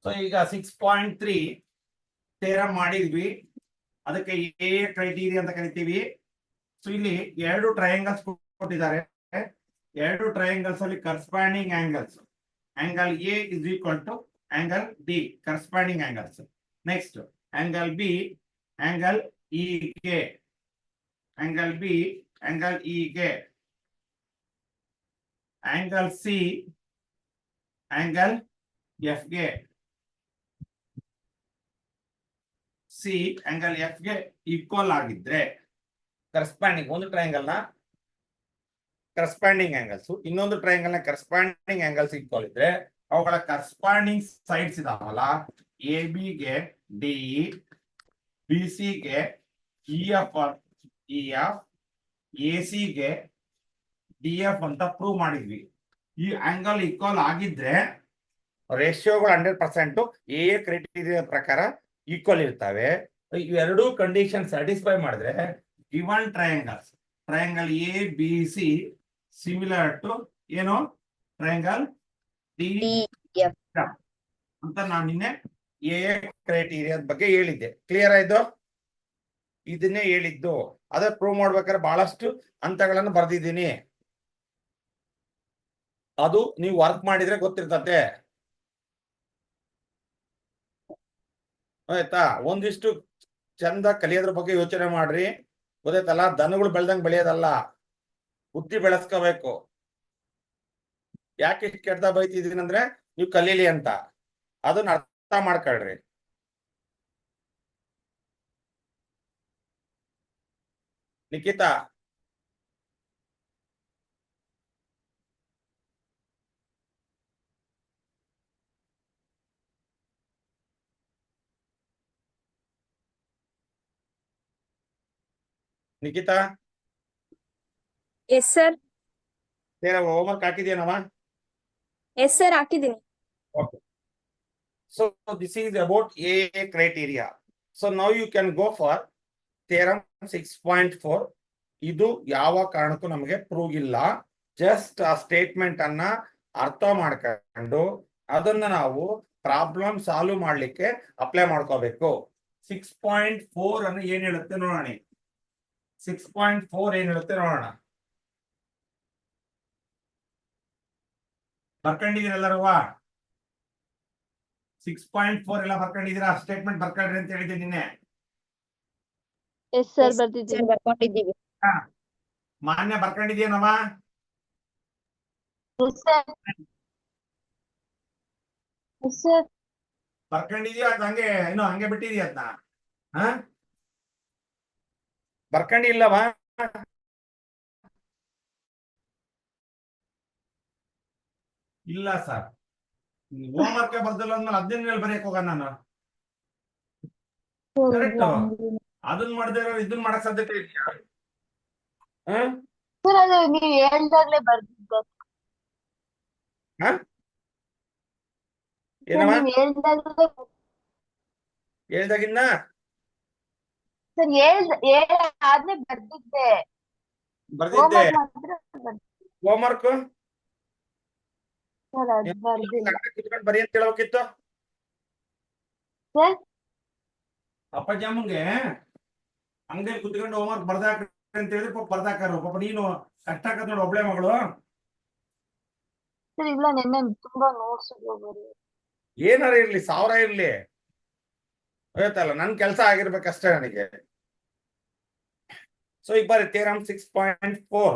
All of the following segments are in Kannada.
ಸೊ ಈಗ 6.3 ಥಿಯರಮ್ ಮಾಡಿದ್ವಿ. ಅದಕ್ಕೆ ಎ ಕ್ರೈಟೀರಿಯಾ ಅಂತ ಕರಿತೀವಿ. ಸೊ ಇಲ್ಲಿ ಎರಡು ಟ್ರಯಾಂಗಲ್ಸ್ ಕೊಟ್ಟಿದ್ದಾರೆ. ಎರಡು ಟ್ರಯಾಂಗಲ್ಸ್ ಅಲ್ಲಿ corresponding angles, angle A is equal to angle D, corresponding angles. Next, angle B, angle EK, angle B, angle EK, angle C, angle FK, C, angle F ಗೆ ಈಕ್ವಲ್ ಆಗಿದ್ರೆ ಕರಸ್ಪಾಂಡಿಂಗ್, ಒಂದು ಟ್ರಯಾಂಗಲ್ ನ ಕರಸ್ಪಾಂಡಿಂಗ್ ಆಂಗಲ್ಸ್, ಇನ್ನೊಂದು ಟ್ರಯಾಂಗಲ್ ನ ಕರಸ್ಪಾಂಡಿಂಗ್ ಆಂಗಲ್ಸ್ ಈಕ್ವಲ್ ಇದ್ರೆ ಅವುಗಳ ಕರಸ್ಪಾಂಡಿಂಗ್ ಸೈಡ್ಸ್ ಇದಾವಲ್ಲ, ಎ ಬಿ ಗೆ ಡಿಇ, ಬಿ ಸಿ ಗೆ ಇಎಫ್ ಎ ಸಿ ಗೆ ಡಿಎಫ್ ಅಂತ ಪ್ರೂವ್ ಮಾಡಿದ್ವಿ. ಈ ಆಂಗಲ್ ಈಕ್ವಲ್ ಆಗಿದ್ರೆ ರೇಷಿಯೋಗಳು 100% ಎ ಕ್ರೈಟೀರಿಯಾ ಪ್ರಕಾರ ಈಕ್ವಲ್ ಇರ್ತವೆ. ಇವೆರಡೂ ಕಂಡೀಷನ್ ಸ್ಯಾಟಿಸ್ಫೈ ಮಾಡಿದ್ರೆ given triangles, triangle A B C similar to ಏನು ಟ್ರಯಾಂಗಲ್ ಡಿ ಅಂತ ನಾನು ನಿನ್ನೆ ಎ ಕ್ರೈಟೀರಿಯಾದ ಬಗ್ಗೆ ಹೇಳಿದ್ದೆ. ಕ್ಲಿಯರ್ ಆಯ್ತು? ಇದನ್ನೇ ಹೇಳಿದ್ದು. ಅದೇ ಪ್ರೂವ್ ಮಾಡ್ಬೇಕಾದ್ರೆ ಬಹಳಷ್ಟು ಹಂತಗಳನ್ನು ಬರ್ದಿದ್ದೀನಿ. ಅದು ನೀವು ವರ್ಕ್ ಮಾಡಿದ್ರೆ ಗೊತ್ತಿರ್ತತೆ. ಆಯ್ತಾ? ಒಂದಿಷ್ಟು ಚಂದ ಕಲಿಯೋದ್ರ ಬಗ್ಗೆ ಯೋಚನೆ ಮಾಡ್ರಿ. ಗೊತ್ತಾಯ್ತಲ್ಲ? ದನಗಳು ಬೆಳ್ದಂಗ್ ಬೆಳೆಯೋದಲ್ಲ, ಬುದ್ಧಿ ಬೆಳೆಸ್ಕೋಬೇಕು. ಯಾಕೆ ಇಷ್ಟು ಕೆಟ್ಟ ಬೈತಿದೀನಿ ಅಂದ್ರೆ ನೀವು ಕಲೀಲಿ ಅಂತ. ಅದನ್ನ ಅರ್ಥ ಮಾಡ್ಕೊಳ್ರಿ. Nikhita, Nikhita, yes sir. Homework ಹಾಕಿದ್ಯಾನವ? ಎಸ್ ಸರ್, ಹಾಕಿದ್ದೀನಿ. Okay. So this is about A criteria. So now you can go for theorem 6.4. ಇದು ಯಾವ ಕಾರಣಕ್ಕೂ ನಮಗೆ ಪ್ರೂವ್ ಇಲ್ಲ. ಜಸ್ಟ್ ಆ ಸ್ಟೇಟ್ಮೆಂಟ್ ಅನ್ನ ಅರ್ಥ ಮಾಡ್ಕೊಂಡು ಅದನ್ನ ನಾವು ಪ್ರಾಬ್ಲಮ್ ಸಾಲ್ವ್ ಮಾಡ್ಲಿಕ್ಕೆ ಅಪ್ಲೈ ಮಾಡ್ಕೋಬೇಕು. 6.4 ಅನ್ನು ಏನ್ ಹೇಳುತ್ತೆ ನೋಡೋಣ. 6.4 ಏನ್ ಹೇಳುತ್ತೆ ನೋಡೋಣ. ಬರ್ಕೊಂಡಿದ್ದೀರ ಎಲ್ಲರವಾ? 6.4 ಎಲ್ಲ ಬರ್ಕೊಂಡಿದ್ದೀರಾ? ಸ್ಟೇಟ್ಮೆಂಟ್ ಬರ್ಕೊಳ್ರಿ ಅಂತ ಹೇಳಿದ್ದೆ ನಿನ್ನೆ. ಎಸ್ ಸರ್, ಬರ್ಕೊಂಡಿದ್ದೀವಿ. ಮಾನ್ಯ ಬರ್ಕೊಂಡಿದ್ಯೇನವ? ಬರ್ಕೊಂಡಿದ್ಯಾ? ಅದು ಹಂಗೆ ಇನ್ನು ಹಂಗೆ ಬಿಟ್ಟಿದ್ಯಾ ಅದನ್ನ? ಬರ್ಕೊಂಡಿಲ್ಲವಾ? ಇಲ್ಲ ಸರ್, ಹೋಮ್ ವರ್ಕ್ ಬರ್ದಲ್ಲ ಅಂದ್ಮೇಲೆ 15 ಬರೆಯಕ್ ಹೋಗ ನಾನು. ಕರೆಕ್ಟ್. ಅದನ್ನ ಮಾಡದೇ ಇರೋ ಇದನ್ನ ಮಾಡಕ್ ಸಾಧ್ಯತೆ ಇದೆಯಾ? ನೀವು ಹೇಳ್ದಾಗ್ಲೇ ಬರ್ದಿದ್ದೆ. ಏನವ ಹೇಳ್ದಾಗಿನ್ನ ಸರ್ ಆದ್ಮೇಲೆ ಬರ್ದಿದ್ದೆ. ಬರ್ದಿದ್ದೆ ಹೋಮ್ ವರ್ಕ್ ಕುತ್ಕೊಂಡು ಬರಿ ಅಂತ ಹೇಳ್ಬೇಕಿತ್ತು. ಅಪ್ಪಾಜಿ ಅಮ್ಮಂಗೆ ಅಂಗಡಿಯಲ್ಲಿ ಕುತ್ಕೊಂಡು ಹೋಮ್ ವರ್ಕ್ ಬರ್ದಾಕ ಅಂತ ಹೇಳಿದ್ರೆ ಪಾಪ ಬರ್ದಾಕಾರು. ಪಾಪ ನೀನು ಕಷ್ಟ ಆಗತ್ ನೋಡಿ, ಒಬ್ಳೆ ಮಗಳು. ಇಲ್ಲ, ನಿನ್ನೆ ತುಂಬಾ ನೋಟ್ಸ್ ಏನಾರ ಇರ್ಲಿ, 1000 ಇರ್ಲಿ, ಆಯ್ತಲ್ಲ, ನನ್ ಕೆಲಸ ಆಗಿರ್ಬೇಕಷ್ಟೇ ನನಗೆ. ಸೊ ಈಗ ಬರ್ರಿ ಥಿಯರಮ್ 6.4.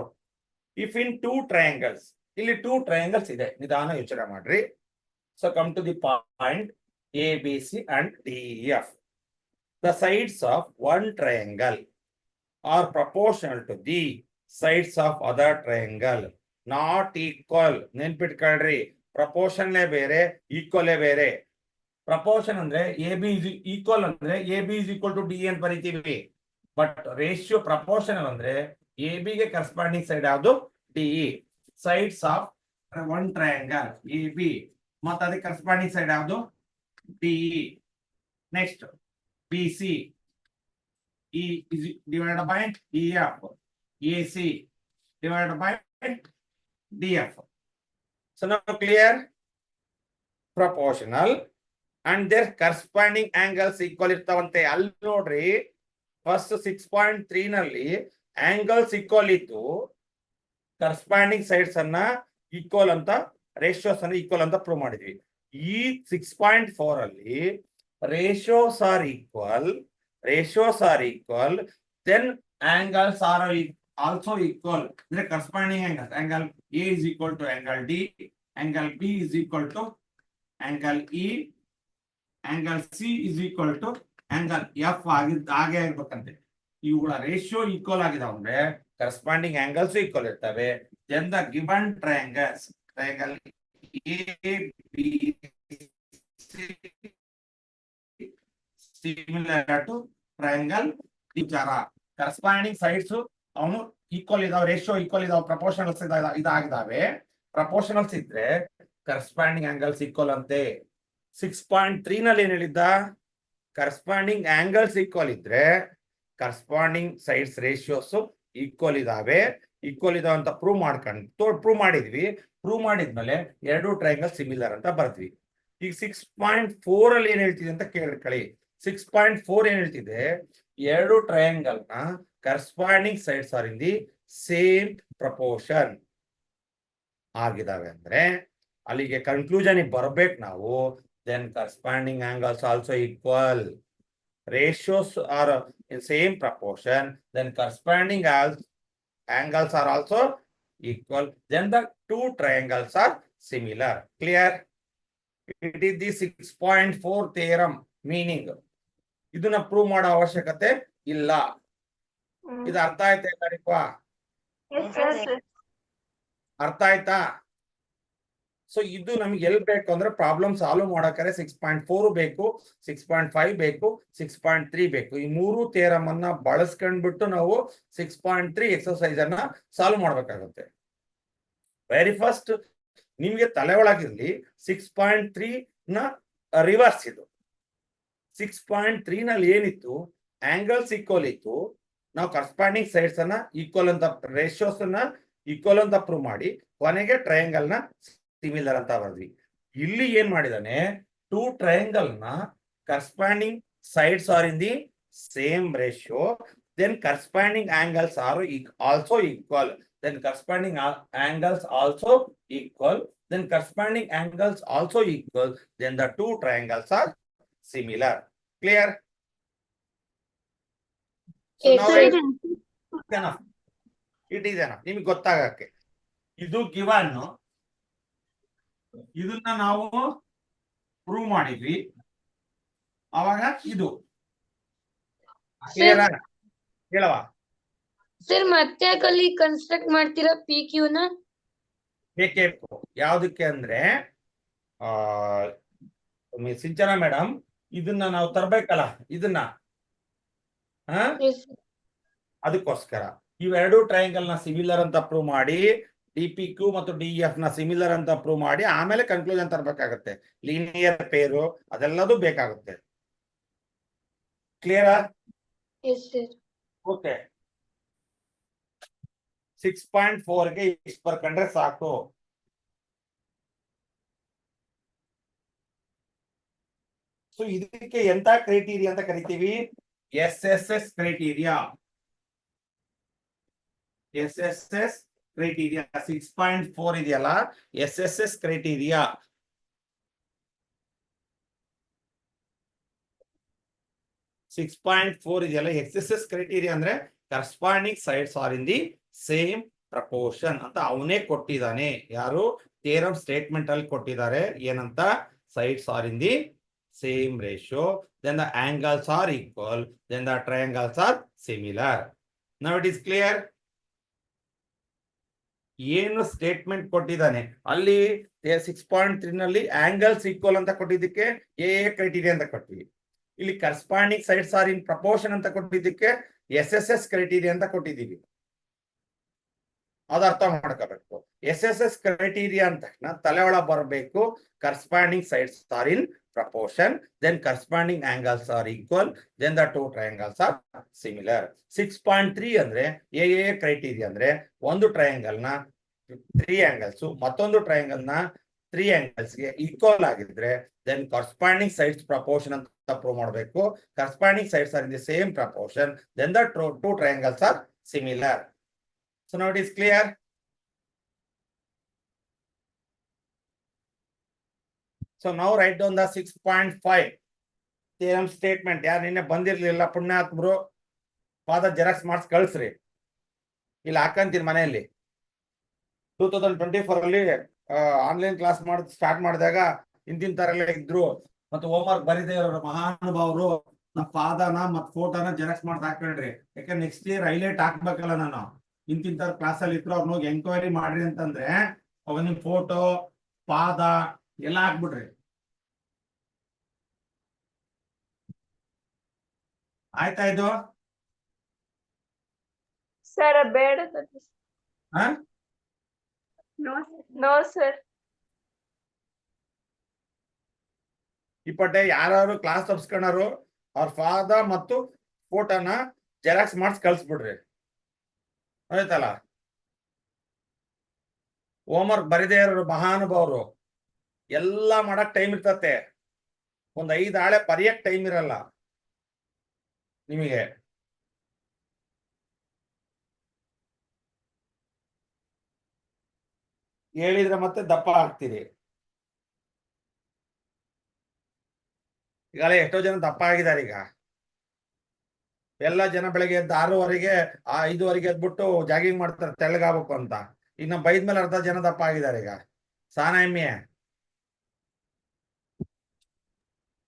ಇಫ್ ಇನ್ 2 ಟ್ರಯಾಂಗಲ್ಸ್, ಇಲ್ಲಿ 2 ಟ್ರಯಾಂಗಲ್ಸ್ ಇದೆ, ನಿಧಾನ ಯೋಚನೆ ಮಾಡ್ರಿ. So come to the point A B C and D F. The sides of one triangle are proportional to the sides of other triangle, not equal. ನೆನ್ಪಿಟ್ಕೊಳ್ರಿ, ಪ್ರಪೋರ್ಷನ್ಲೇ ಬೇರೆ, ಈಕ್ವಲೇ ಬೇರೆ. ಪ್ರಪೋರ್ಷನ್ ಅಂದ್ರೆ ಎ ಬಿ ಇಸ್ ಈಕ್ವಲ್ ಅಂದ್ರೆ A B is equal to D ಅಂತ ಬರೀತೀವಿ. ಬಟ್ ರೇಷಿಯೋ ಪ್ರಪೋರ್ಷನಲ್ ಅಂದ್ರೆ ಎ ಬಿ ಗೆ ಕರಸ್ಪಾಂಡಿಂಗ್ ಸೈಡ್ ಯಾವುದು? DE. Sides of one triangle A B ಮತ್ತೆ ಅದಕ್ಕೆ ಕರಸ್ಪಾಂಡಿಂಗ್ ಸೈಡ್ ಯಾವುದು? DE. Next BC, E is divided by EF, AC divided by DF. So now clear? Proportional and there corresponding angles equal ಇರ್ತಾವಂತೆ. ಅಲ್ಲಿ ನೋಡ್ರಿ ಫಸ್ಟ್ 6.3 ನಲ್ಲಿ ಆಂಗಲ್ಸ್ ಈಕ್ವಲ್ ಇತ್ತು, ಕರೆಸ್ಪಾಂಡಿಂಗ್ ಸೈಡ್ಸ್ ಅನ್ನ ಈಕ್ವಲ್ ಅಂತ, ರೇಷಿಯೋಸ್ ಅನ್ನ ಈಕ್ವಲ್ ಅಂತ ಪ್ರೂವ್ ಮಾಡಿದ್ವಿ. ಈ 6.4 ಅಲ್ಲಿ ratios are equal, then angles are also equal. ಅಂದ್ರೆ corresponding angle, angle A is equal to angle D, angle B is equal to angle E, angle C is equal to angle F ಹಾಗೆ ಆಗಿರ್ಬೇಕಂತೆ. ಇವುಗಳ ರೇಷಿಯೋ ಈಕ್ವಲ್ ಆಗಿದಾವ ಅಂದ್ರೆ ಕರೆಸ್ಪಾಂಡಿಂಗ್ ಆಂಗಲ್ಸ್ ಈಕ್ವಲ್ ಇರ್ತವೆ. Then the given triangles, triangle A B similar to triangle ವಿಚಾರ. ಕರೆಸ್ಪಾಂಡಿಂಗ್ ಸೈಡ್ಸ್ ಅವನು ಈಕ್ವಲ್ ಇದಾವೆ, ರೇಷಿಯೋ ಈಕ್ವಲ್ ಇದಾವೆ, ಪ್ರಪೋರ್ಷನಲ್ಸ್ ಇದಾಗಿದ್ದಾವೆ. ಪ್ರಪೋರ್ಷನಲ್ಸ್ ಇದ್ರೆ ಕರೆಸ್ಪಾಂಡಿಂಗ್ ಆಂಗಲ್ಸ್ ಈಕ್ವಲ್ ಅಂತೆ. 6.3 ನಲ್ಲಿ ಏನ್ ಹೇಳಿದ್ದ, ಕರೆಸ್ಪಾಂಡಿಂಗ್ ಆಂಗಲ್ಸ್ ಈಕ್ವಲ್ ಇದ್ರೆ ಕರೆಸ್ಪಾಂಡಿಂಗ್ ಸೈಡ್ಸ್ ರೇಷಿಯೋಸ್ ಈಕ್ವಲ್ ಇದಾವೆ ಅಂತ ಪ್ರೂವ್ ಮಾಡಿದ್ವಿ. ಪ್ರೂವ್ ಮಾಡಿದ್ಮೇಲೆ ಎರಡು ಟ್ರಯಾಂಗಲ್ ಸಿಮಿಲರ್ ಅಂತ ಬರ್ದ್ವಿ. ಈಗ 6.4 ಅಲ್ಲಿ ಏನ್ ಹೇಳ್ತಿದೆ ಅಂತ ಕೇಳ್ಕೊಳ್ಳಿ. 6.4 ಏನ್ ಹೇಳ್ತಿದೆ, ಎರಡು ಟ್ರಯಾಂಗಲ್ ನ corresponding sides are in the same proportion ಆಗಿದಾವೆ ಅಂದ್ರೆ ಅಲ್ಲಿಗೆ ಕನ್ಕ್ಲೂಷನ್ ಬರ್ಬೇಕು ನಾವು. Then corresponding angles also equal, ratios are in same proportion, then corresponding angles are also equal, then the two triangles are similar. Clear? It is the 6.4 theorem meaning. ಇದನ್ನ ಪ್ರೂವ್ ಮಾಡೋ ಅವಶ್ಯಕತೆ ಇಲ್ಲ. ಇದು ಅರ್ಥ ಆಯ್ತಾ ಕರಿಪಾ? ಅರ್ಥ ಆಯ್ತಾ? ಸೊ ಇದು ನಮ್ಗೆ ಎಲ್ಲಿ ಬೇಕು ಅಂದ್ರೆ ಪ್ರಾಬ್ಲಮ್ ಸಾಲ್ವ್ ಮಾಡಕ್ಕಾರೆ 6.4 ಬೇಕು, 6.5 ಬೇಕು, 6.3 ಬೇಕು. ಈ ಮೂರು ಥಿಯರಮ್ ಅನ್ನ ಬಳಸ್ಕೊಂಡ್ಬಿಟ್ಟು ನಾವು 6.3 ಎಕ್ಸರ್ಸೈಸ್ ಅನ್ನ ಸಾಲ್ವ್ ಮಾಡ್ಬೇಕಾಗುತ್ತೆ. ವೆರಿ ಫಸ್ಟ್ ನಿಮ್ಗೆ ತಲೆ ಒಳಗಿರ್ಲಿ 6.3 ನ ರಿವರ್ಸ್ ಇದು. 6.3 ನಲ್ಲಿ ಏನಿತ್ತು, ಆಂಗಲ್ಸ್ ಈಕ್ವಲ್ ಇತ್ತು, ನಾವು ಕರೆಸ್ಪಾಂಡಿಂಗ್ ಸೈಡ್ಸ್ ಅನ್ನ ಈಕ್ವಲ್ ಅಂತ, ರೇಷಿಯೋಸ್ ಅನ್ನ ಈಕ್ವಲ್ ಅಂತ ಪ್ರೂವ್ ಮಾಡಿ ಕೊನೆಗೆ ಟ್ರಯಾಂಗಲ್ ನ ಸಿಮಿಲರ್ ಅಂತ ಬರ್ದ್ವಿ. ಇಲ್ಲಿ ಏನ್ ಮಾಡಿದಾನೆ, ಟೂ ಟ್ರಯಾಂಗಲ್ ನ corresponding sides are in the same ratio, then corresponding angles are also equal, then corresponding angles also equal, then corresponding angles also equal, then the two triangles are similar. Clear? So now it is enough. ನಿಮಗೆ ಗೊತ್ತಾಗಕ್ಕೆ ಇದು ಗಿವನ್, ಇದನ್ನ ನಾವು ಪ್ರೂವ್ ಮಾಡಿದ್ವಿ. ಅವಾಗ ಇದು ಕ್ಲಿಯರ್ ಹೇಳವಾ ಸರ್? ಮತ್ತೆ ಅಲ್ಲಿ ಕನ್ಸ್ಟ್ರಕ್ಟ್ ಮಾಡ್ತೀರಾ ಪಿ ಕ್ಯೂ ನ? ಬೇಕೇ ಯಾವ್ದಕ್ಕೆ ಅಂದ್ರೆ ಸಿಂಚನಾ ಮೇಡಮ್, ಇದನ್ನ ನಾವು ತರ್ಬೇಕಲ್ಲ, ಇದನ್ನ ಅದಕ್ಕೋಸ್ಕರ ಇವೆರಡು ಟ್ರಯಾಂಗಲ್ ನ ಸಿಮಿಲರ್ ಅಂತ ಪ್ರೂವ್ ಮಾಡಿ, ಡಿ ಪಿ ಕ್ಯೂ ಮತ್ತು ಡಿ ಎಫ್ ನ ಸಿಮಿಲರ್ ಅಂತ ಪ್ರೂವ್ ಮಾಡಿ ಆಮೇಲೆ ಕನ್ಕ್ಲೂಷನ್ ತರಬೇಕಾಗುತ್ತೆ. ಲೀನಿಯರ್ ಪೇರು ಅದೆಲ್ಲದೂ ಬೇಕಾಗುತ್ತೆ. ಕ್ಲಿಯರಾ? ಓಕೆ. 6.4 ಗೆ ಇಷ್ಟು ಬರ್ಕೊಂಡ್ರೆ ಸಾಕು. ಸೊ ಇದಕ್ಕೆ ಎಂತ ಕ್ರೈಟೀರಿಯಾ ಅಂತ ಕರಿತೀವಿ? SSS criteria. SSS ಕ್ರೈಟೀರಿಯಾ 6.4 ಇದೆಯಲ್ಲ, SSS ಕ್ರೈಟೀರಿಯಾ. SSS ಕ್ರೈಟೀರಿಯಾ ಅಂದ್ರೆ corresponding sides are in the same proportion ಅಂತ ಅವನೇ ಕೊಟ್ಟಿದ್ದಾನೆ. ಯಾರು? ಥಿಯರಮ್ ಸ್ಟೇಟ್ಮೆಂಟ್ ಅಲ್ಲಿ ಕೊಟ್ಟಿದ್ದಾರೆ. ಏನಂತ? Sides are in the same ratio, then the angles are equal, then the triangles are similar. Now it is clear? ಏನು ಸ್ಟೇಟ್ಮೆಂಟ್ ಕೊಟ್ಟಿದ್ದಾನೆ ಅಲ್ಲಿ 6.3 ನಲ್ಲಿ ಆಂಗಲ್ಸ್ ಈಕ್ವಲ್ ಅಂತ ಕೊಟ್ಟಿದ್ದಕ್ಕೆ ಎ ಕ್ರೈಟೀರಿಯಾ ಅಂತ ಕೊಟ್ಟಿವಿ. ಇಲ್ಲಿ corresponding sides are in proportion ಅಂತ ಕೊಟ್ಟಿದ್ದಕ್ಕೆ SSS ಕ್ರೈಟೀರಿಯಾ ಅಂತ ಕೊಟ್ಟಿದ್ದೀವಿ. ಅದು ಅರ್ಥ ಮಾಡ್ಕೋಬೇಕು. SSS ಕ್ರೈಟೀರಿಯಾ ಅಂತ ತಲೆ ಒಳಗೆ ಬರಬೇಕು. Corresponding sides are in proportion, then corresponding angles are equal, then the two triangles are similar. 6.3 ಅಂದ್ರೆ ಎ ಕ್ರೈಟೀರಿಯಾ ಅಂದ್ರೆ ಒಂದು ಟ್ರಯಾಂಗಲ್ ನ 3 ಆಂಗಲ್ಸ್, ಮತ್ತೊಂದು ಟ್ರಯಾಂಗಲ್ ನ ತ್ರೀ ಗೆ ಈಕ್ವಲ್ ಆಗಿದ್ರೆ ದೆನ್ ಕರೆಸ್ಪಾಂಡಿಂಗ್ ಸೈಡ್ಸ್ ಪ್ರಪೋರ್ಷನ್ ಅಂತ ಪ್ರೂವ್ ಮಾಡಬೇಕು. Corresponding sides are in the same proportion, then the two triangles are similar. So now it is clear. So now write down the 6.5 theorem statement. ಯಾರು ನಿನ್ನೆ ಬಂದಿರ್ಲಿಲ್ಲ ಪುಣ್ಯಾತ್ಮರು, ಫಾದರ್ ಜೆರಾಕ್ಸ್ ಮಾಡ್ಸ್ ಕಳ್ಸ್ರಿ, ಇಲ್ಲಿ ಹಾಕಂತೀನಿ ಮನೆಯಲ್ಲಿ. 2024 ಅಲ್ಲಿ ಆನ್ಲೈನ್ ಕ್ಲಾಸ್ ಸ್ಟಾರ್ಟ್ ಮಾಡಿದಾಗ ಇಂತಿನ ತರೆಲ್ಲ ಇದ್ರು, ಮತ್ತು ಹೋಮ್ ವರ್ಕ್ ಬರೀದೇ ಇರೋರು ಮಹಾನುಭಾವರು ನಮ್ಮ ಪಾದನ ಮತ್ತು ಫೋಟೋನ ಜೆರಾಕ್ಸ್ ಮಾಡಿ ಹಾಕೊಂಡ್ರಿ. ಯಾಕಂದ್ರೆ ನೆಕ್ಸ್ಟ್ ಇಯರ್ ಹೈಲೈಟ್ ಹಾಕ್ಬೇಕಲ್ಲ ನಾನು. ಇಂತಿಂತ ಕ್ಲಾಸ್ ಅಲ್ಲಿ ಇದ್ರು ಅವ್ರನ್ನ ಹೋಗಿ ಎಂಕ್ವೈರಿ ಮಾಡ್ರಿ ಅಂತಂದ್ರೆ ಅವಾಗ ನಿಮ್ ಫೋಟೋ ಪಾದ ಎಲ್ಲ ಹಾಕ್ಬಿಡ್ರಿ. ಆಯ್ತಾ ಇದು? ಸರ್ ಬೇಡ ಹಾ ನೋ ಸರ್. ಇಪ್ಪಟ್ಟೆ ಯಾರು ಕ್ಲಾಸ್ ತಪ್ಸ್ಕೊಂಡಾರು ಅವ್ರ ಫಾದರ್ ಮತ್ತು ಫೋಟೋನ ಜೆರಾಕ್ಸ್ ಮಾಡಿಸಿ ಕಳ್ಸ್ಬಿಡ್ರಿ. ಆಯ್ತಲ್ಲ? ಹೋಮ್ ವರ್ಕ್ ಬರಿದೇ ಇರೋರು ಮಹಾನುಭಾವರು ಎಲ್ಲ ಮಾಡಕ್ ಟೈಮ್ ಇರ್ತತೆ, ಒಂದ್ 5 ಹಾಳೆ ಬರೆಯಕ್ ಟೈಮ್ ಇರಲ್ಲ ನಿಮಗೆ. ಹೇಳಿದ್ರೆ ಮತ್ತೆ ದಪ್ಪ ಆಗ್ತೀರಿ. ಈಗಾಗಲೇ ಎಷ್ಟೋ ಜನ ದಪ್ಪ ಆಗಿದ್ದಾರೆ. ಈಗ ಎಲ್ಲ ಜನ ಬೆಳಗ್ಗೆ ಎದ್ದು 6:30ಗೆ 5:30ಗೆ ಎದ್ಬಿಟ್ಟು ಜಾಗಿಂಗ್ ಮಾಡ್ತಾರೆ ತೆಳ್ಳಗಾಗಬೇಕು ಅಂತ. ಈಗ ನಮ್ಮ ಬೈದ್ಮೇಲೆ ಅರ್ಧ ಜನ ದಪ್ಪ ಆಗಿದ್ದಾರೆ. ಈಗ ಸಾನ ಎಮ್ಮೆ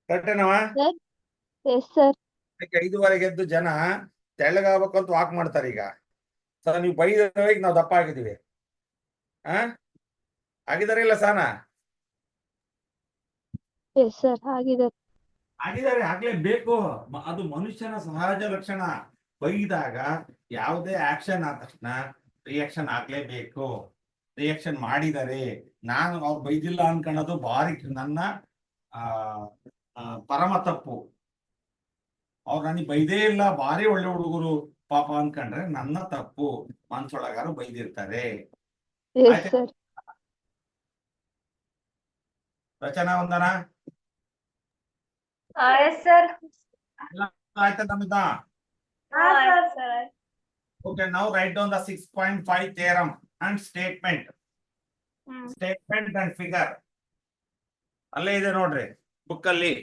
ಕರೆಕ್ಟೇನವ? Yes sir. 5:30ಗೆ ಎದ್ದು ಜನ ತೆಳ್ಳಗಾಗಬೇಕು ಅಂತ ವಾಕ್ ಮಾಡ್ತಾರೆ. ಈಗ ಸರ್ ನೀವು ಬೈದ ನಾವು ದಪ್ಪ ಆಗಿದ್ದೀವಿ. ಆಗಿದ್ದಾರೆ ಇಲ್ಲ ಸಾನ? ಎಸ್ ಸರ್ ಆಗಿದ್ದಾರೆ. ಆಗಿದ್ದಾರೆ, ಆಗ್ಲೇಬೇಕು. ಅದು ಮನುಷ್ಯನ ಸಹಜ ಲಕ್ಷಣ. ಬೈದಾಗ ಯಾವುದೇ ಆಕ್ಷನ್ ಆದ ತಕ್ಷಣ ರಿಯಾಕ್ಷನ್ ಆಗ್ಲೇಬೇಕು. ರಿಯಾಕ್ಷನ್ ಮಾಡಿದ್ದಾರೆ. ನಾನು ಅವ್ರು ಬೈದಿಲ್ಲ ಅನ್ಕೊಳ್ಳೋದು ಭಾರಿ ನನ್ನ ಪರಮ ತಪ್ಪು. ಅವ್ರು ನನಗೆ ಬೈದೇ ಇಲ್ಲ, ಭಾರಿ ಒಳ್ಳೆ ಹುಡುಗರು ಪಾಪ ಅನ್ಕೊಂಡ್ರೆ ನನ್ನ ತಪ್ಪು. ಮನ್ಸೊಳಗಾರು ಬೈದಿರ್ತಾರೆ. Yes sir. Rachana Vandana sir. ಆಯ್ತಾ ನಮ್ದ? Okay, now write down the 6.5 theorem and statement. Statement and figure. ಅಲ್ಲೇ ಇದೆ ನೋಡ್ರಿ ಬುಕ್ ಅಲ್ಲಿ.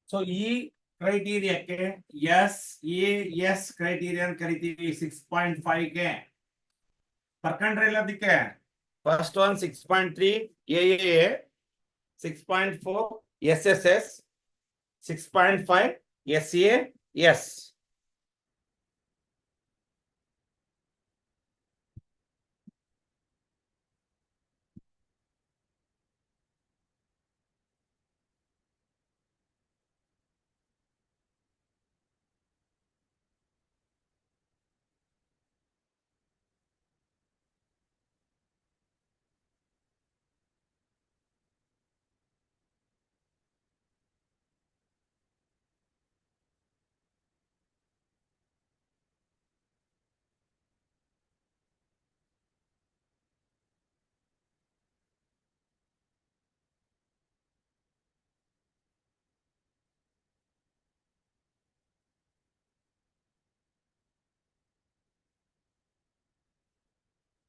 ಸೊ ಈ ಕ್ರೈಟೀರಿಯಾಕ್ಕೆ ಎಸ್ ಕ್ರೈಟೀರಿಯಾ ಅಂತ ಕರಿತೀವಿ. 6.5ಗೆ ಬರ್ಕೊಂಡ್ರೆ ಇಲ್ಲ ಅದಕ್ಕೆ. First one 6.3 A, 6.4 SSS, 6.5 SAS.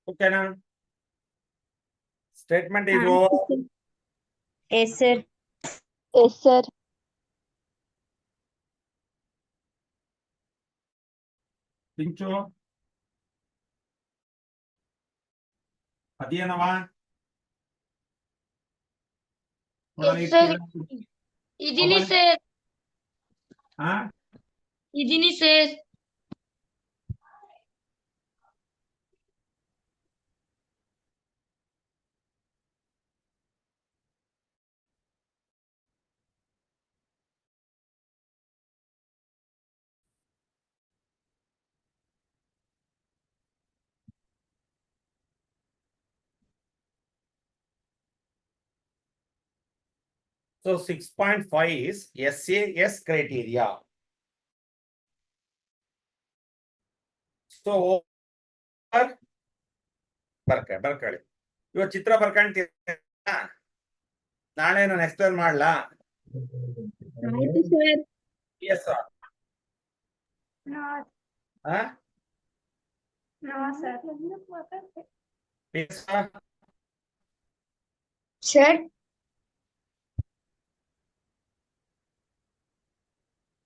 ಓಕೆನಾ? ಸ್ಟೇಟ್ಮೆಂಟ್ ಇದು. Yes sir. Yes sir. Pinchu ಅದೇನವ? ಇದೀನಿ ಸರ್. ಹಾ ಇದೀನಿ sir. So 6.5 is SAS criteria. So ಬರ್ಕೊಳ್ಳಿ. ಇವಾಗ ಚಿತ್ರ ಬರ್ಕೊಂತೀರಾ? ನಾಳೆ ನಾನು ಎಕ್ಸ್ಪ್ಲೇನ್ ಮಾಡ್ಲಾ? ಆಯ್ತು ಸರ್. ಎಸ್ ಸರ್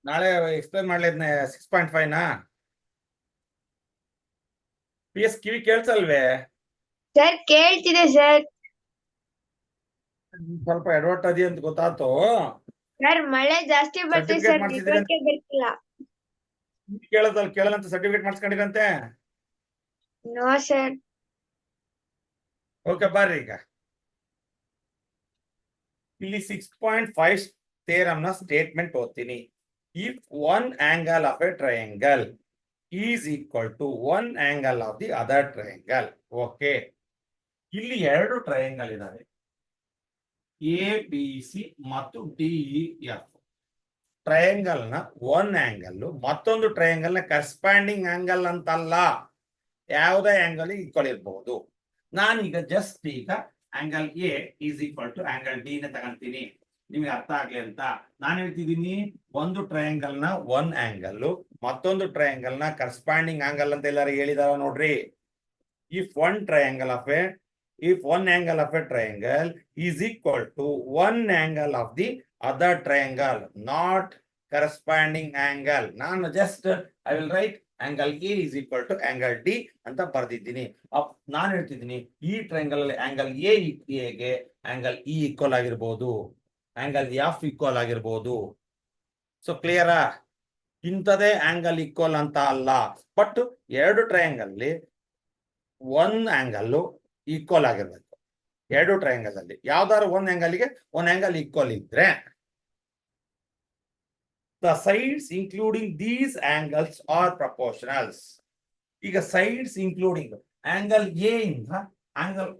ನಾಳೆ ಎಕ್ಸ್ಪ್ಲೇನ್ ಮಾಡ್ಲಿದ್ನ 6.5 ನಾ? PS ಕಿವಿ ಕೇಳ್ಸಲ್ವೇ? ಸರ್ ಕೇಳ್ತಿದೆ ಸರ್. ಸ್ವಲ್ಪ ಎಡವಟ್ ಅದಿ ಅಂತ ಗೊತ್ತಾಯ್ತು. ಸರ್ ಮಳೆ ಜಾಸ್ತಿ ಬರ್ತಿದೆ Certificate ಸರ್, ಮಾಡ್ಸಿದ್ದೀರಾ? ನೆಟ್ವರ್ಕೇ ಬರ್ತಿಲ್ಲ. ಕೇಳಂತ ಸರ್ಟಿಫಿಕೇಟ್ ಮಾಡಿಸ್ಕೊಂಡಿರಂತೆ. No sir. ಓಕೆ ಬರ್ರಿ ಈಗ ಇಲ್ಲಿ 6.5 ಥಿಯರಮ್ ನ ಸ್ಟೇಟ್ಮೆಂಟ್ ಓದ್ತೀನಿ. If one angle of a triangle is equal to one angle of the other triangle. Okay, ಇಲ್ಲಿ ಎರಡು ಟ್ರಯಾಂಗಲ್ ಇದಾವೆ, ABC ಮತ್ತು DEF. ಟ್ರಯಾಂಗಲ್ ನ ಒನ್ ಆಂಗಲ್ ಮತ್ತೊಂದು ಟ್ರಯಾಂಗಲ್ ನ ಕರೆಸ್ಪಾಂಡಿಂಗ್ ಆಂಗಲ್ ಅಂತಲ್ಲ, ಯಾವುದೇ ಆಂಗಲ್ ಈಕ್ವಲ್ ಇರಬಹುದು. ನಾನೀಗ ಜಸ್ಟ್ ಈಗ angle A is equal to angle D ನ ತಗೊಂತೀನಿ, ನಿಮ್ಗೆ ಅರ್ಥ ಆಗ್ಲಿ ಅಂತ ನಾನು ಹೇಳ್ತಿದ್ದೀನಿ. ಒಂದು ಟ್ರಯಾಂಗಲ್ ನ ಒನ್ ಆಂಗಲ್ ಮತ್ತೊಂದು ಟ್ರಯಾಂಗಲ್ ನ ಕರೆಸ್ಪಾಂಡಿಂಗ್ ಆಂಗಲ್ ಅಂತ ಎಲ್ಲಾರು ಹೇಳಿದಾರ ನೋಡ್ರಿ. If one angle of a triangle is equal to one angle of the other triangle, not corresponding angle. ನಾನು just I will write angle A is equal to angle D ಅಂತ ಬರ್ದಿದ್ದೀನಿ. ನಾನು ಹೇಳ್ತಿದ್ದೀನಿ ಈ ಟ್ರಯಾಂಗಲ್ ಅಲ್ಲಿ ಆಂಗಲ್ ಎ ಗೆ ಆಂಗಲ್ ಇ ಈಕ್ವಲ್ ಆಗಿರ್ಬೋದು, ಆಂಗಲ್ ಎಫ್ ಈಕ್ವಲ್ ಆಗಿರ್ಬೋದು. ಸೊ ಕ್ಲಿಯರಾ? ಇಂಥದೇ ಆಂಗಲ್ ಈಕ್ವಲ್ ಅಂತ ಅಲ್ಲ, ಬಟ್ ಎರಡು ಟ್ರಯಾಂಗಲ್ ಅಲ್ಲಿ ಒನ್ ಆಂಗಲ್ ಈಕ್ವಲ್ ಆಗಿರ್ಬೇಕು. ಎರಡು ಟ್ರಯಾಂಗಲ್ ಅಲ್ಲಿ ಯಾವ್ದಾದ್ರು ಒಂದ್ ಆಂಗಲ್ಗೆ ಒಂದ್ ಆಂಗಲ್ ಈಕ್ವಲ್ ಇದ್ರೆ the sides including these angles are proportionals. ಈಗ ಸೈಡ್ಸ್ ಇನ್ಕ್ಲೂಡಿಂಗ್ ಆಂಗಲ್ ಎ ಇಂದ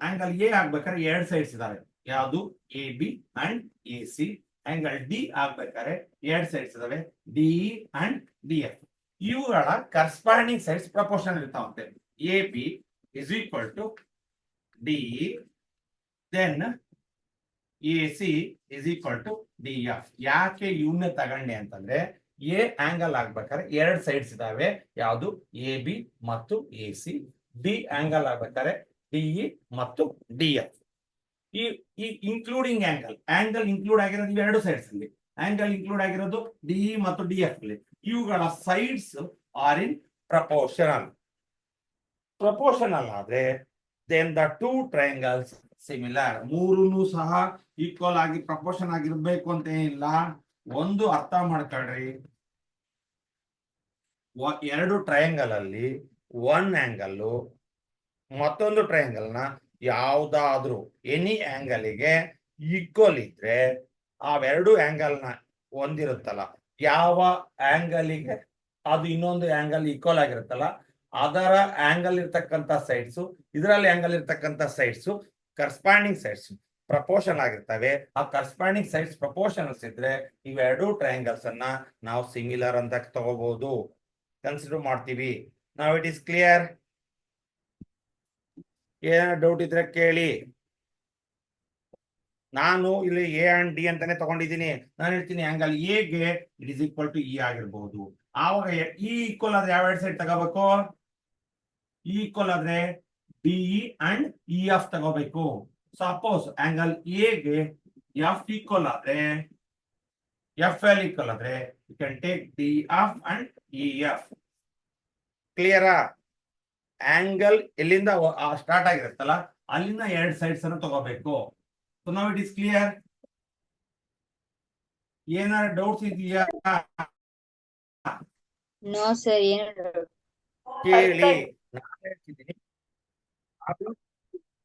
ಆಂಗಲ್ ಎ ಆಗ್ಬೇಕಾದ್ರೆ ಎರಡು ಸೈಡ್ಸ್ ಇದಾವೆ, ಯಾವುದು AB and AC. Angle D ಆಗ್ಬೇಕಾದ್ರೆ ಎರಡು ಸೈಡ್ಸ್ ಇದಾವೆ, DE ಅಂಡ್ DF. ಇವುಗಳ ಕರೆಸ್ಪಾಂಡಿಂಗ್ ಸೈಡ್ಸ್ ಪ್ರಪೋರ್ಷನಲ್ ಇರ್ತಾವಂತೆ. AB is equal to DE, then AC is equal to DF. ಯಾಕೆ ಇವನ್ನ ತಗೊಂಡೆ ಅಂತಂದ್ರೆ ಎ ಆಂಗಲ್ ಆಗ್ಬೇಕಾದ್ರೆ ಎರಡು ಸೈಡ್ಸ್ ಇದಾವೆ, ಯಾವುದು AB ಮತ್ತು AC. ಡಿ ಆಂಗಲ್ ಆಗ್ಬೇಕಾದ್ರೆ DE ಮತ್ತು DF. ಈ ಇನ್ಕ್ಲೂಡಿಂಗ್ ಆಂಗಲ್ ಇನ್ಕ್ಲೂಡ್ ಆಗಿರೋದು ಎರಡು ಸೈಡ್ಸ್ ಅಲ್ಲಿ, ಆಂಗಲ್ ಇನ್ಕ್ಲೂಡ್ ಆಗಿರೋದು DE ಮತ್ತು DF ಅಲ್ಲಿ. ಇವುಗಳ ಸೈಡ್ಸ್ ಆರ್ ಇನ್ ಪ್ರಪೋರ್ಷನಲ್ ಆದ್ರೆ then the two triangles similar. ಮೂರನ್ನು ಸಹ ಈಕ್ವಲ್ ಆಗಿ ಪ್ರಪೋರ್ಷನ್ ಆಗಿರ್ಬೇಕು ಅಂತ ಏನಿಲ್ಲ. ಒಂದು ಅರ್ಥ ಮಾಡ್ಕೊಳ್ರಿ, ಎರಡು ಟ್ರಯಾಂಗಲ್ ಅಲ್ಲಿ ಒನ್ ಆಂಗಲ್ ಮತ್ತೊಂದು ಟ್ರಯಾಂಗಲ್ ನ ಯಾವ್ದಾದ್ರೂ ಎನಿ ಆಂಗಲ್ಗೆ ಈಕ್ವಲ್ ಇದ್ರೆ ಅವೆರಡು ಆಂಗಲ್ ನ ಹೊಂದಿರುತ್ತಲ್ಲ, ಯಾವ ಆಂಗಲ್ಗೆ ಅದು ಇನ್ನೊಂದು ಆಂಗಲ್ ಈಕ್ವಲ್ ಆಗಿರುತ್ತಲ್ಲ, ಅದರ ಆಂಗಲ್ ಇರ್ತಕ್ಕಂಥ ಸೈಡ್ಸ್ ಇದರಲ್ಲಿ ಆಂಗಲ್ ಇರ್ತಕ್ಕಂಥ ಸೈಡ್ಸ್ ಕರೆಸ್ಪಾಂಡಿಂಗ್ ಸೈಡ್ಸ್ ಪ್ರಪೋರ್ಷನ್ ಆಗಿರ್ತವೆ. ಆ ಕರೆಸ್ಪಾಂಡಿಂಗ್ ಸೈಡ್ಸ್ ಪ್ರಪೋರ್ಷನಲ್ಸ್ ಇದ್ರೆ ಇವೆರಡು ಟ್ರಯಾಂಗಲ್ಸ್ ಅನ್ನ ನಾವು ಸಿಮಿಲರ್ ಅಂತ ತಗೋಬಹುದು, ಕನ್ಸಿಡರ್ ಮಾಡ್ತೀವಿ. ನಾವ್ ಇಟ್ ಈಸ್ ಕ್ಲಿಯರ್? ಏನಾದ್ರು ಡೌಟ್ ಇದ್ರೆ ಕೇಳಿ. ನಾನು ಇಲ್ಲಿ ಎ ಅಂಡ್ ಡಿ ಅಂತಾನೆ ತಗೊಂಡಿದ್ದೀನಿ. ನಾನು ಹೇಳ್ತೀನಿ ಆಂಗಲ್ ಎ ಗೆ it is equal to E ಆಗಿರ್ಬಹುದು. ಆವಾಗ ಇ ಈಕ್ವಲ್ ಆದ್ರೆ ಯಾವ ಎರಡು ಸೈಡ್ ತಗೋಬೇಕು? ಇ ಈಕ್ವಲ್ ಆದ್ರೆ DE ಅಂಡ್ EF ತಗೋಬೇಕು. ಸಪೋಸ್ ಆಂಗಲ್ ಎ ಗೆ ಎಫ್ ಈಕ್ವಲ್ ಆದ್ರೆ FL ಈಕ್ವಲ್ ಆದ್ರೆ you can take DF and EF. ಕ್ಲಿಯರಾ? ಆಂಗಲ್ ಎಲ್ಲಿಂದ ಸ್ಟಾರ್ಟ್ ಆಗಿರುತ್ತಲ್ಲ ಅಲ್ಲಿಂದ ಎರಡು ಸೈಡ್ಸ್ ಅನ್ನು ತಗೋಬೇಕು. So now it is clear? ಏನಾದ್ರು ಡೌಟ್ಸ್ ಇದೆಯಾ? ನೋ ಸರ್, ಏನು ಕೇಳಿ. ನಾನು ಹೇಳ್ತಿದ್ದೀನಿ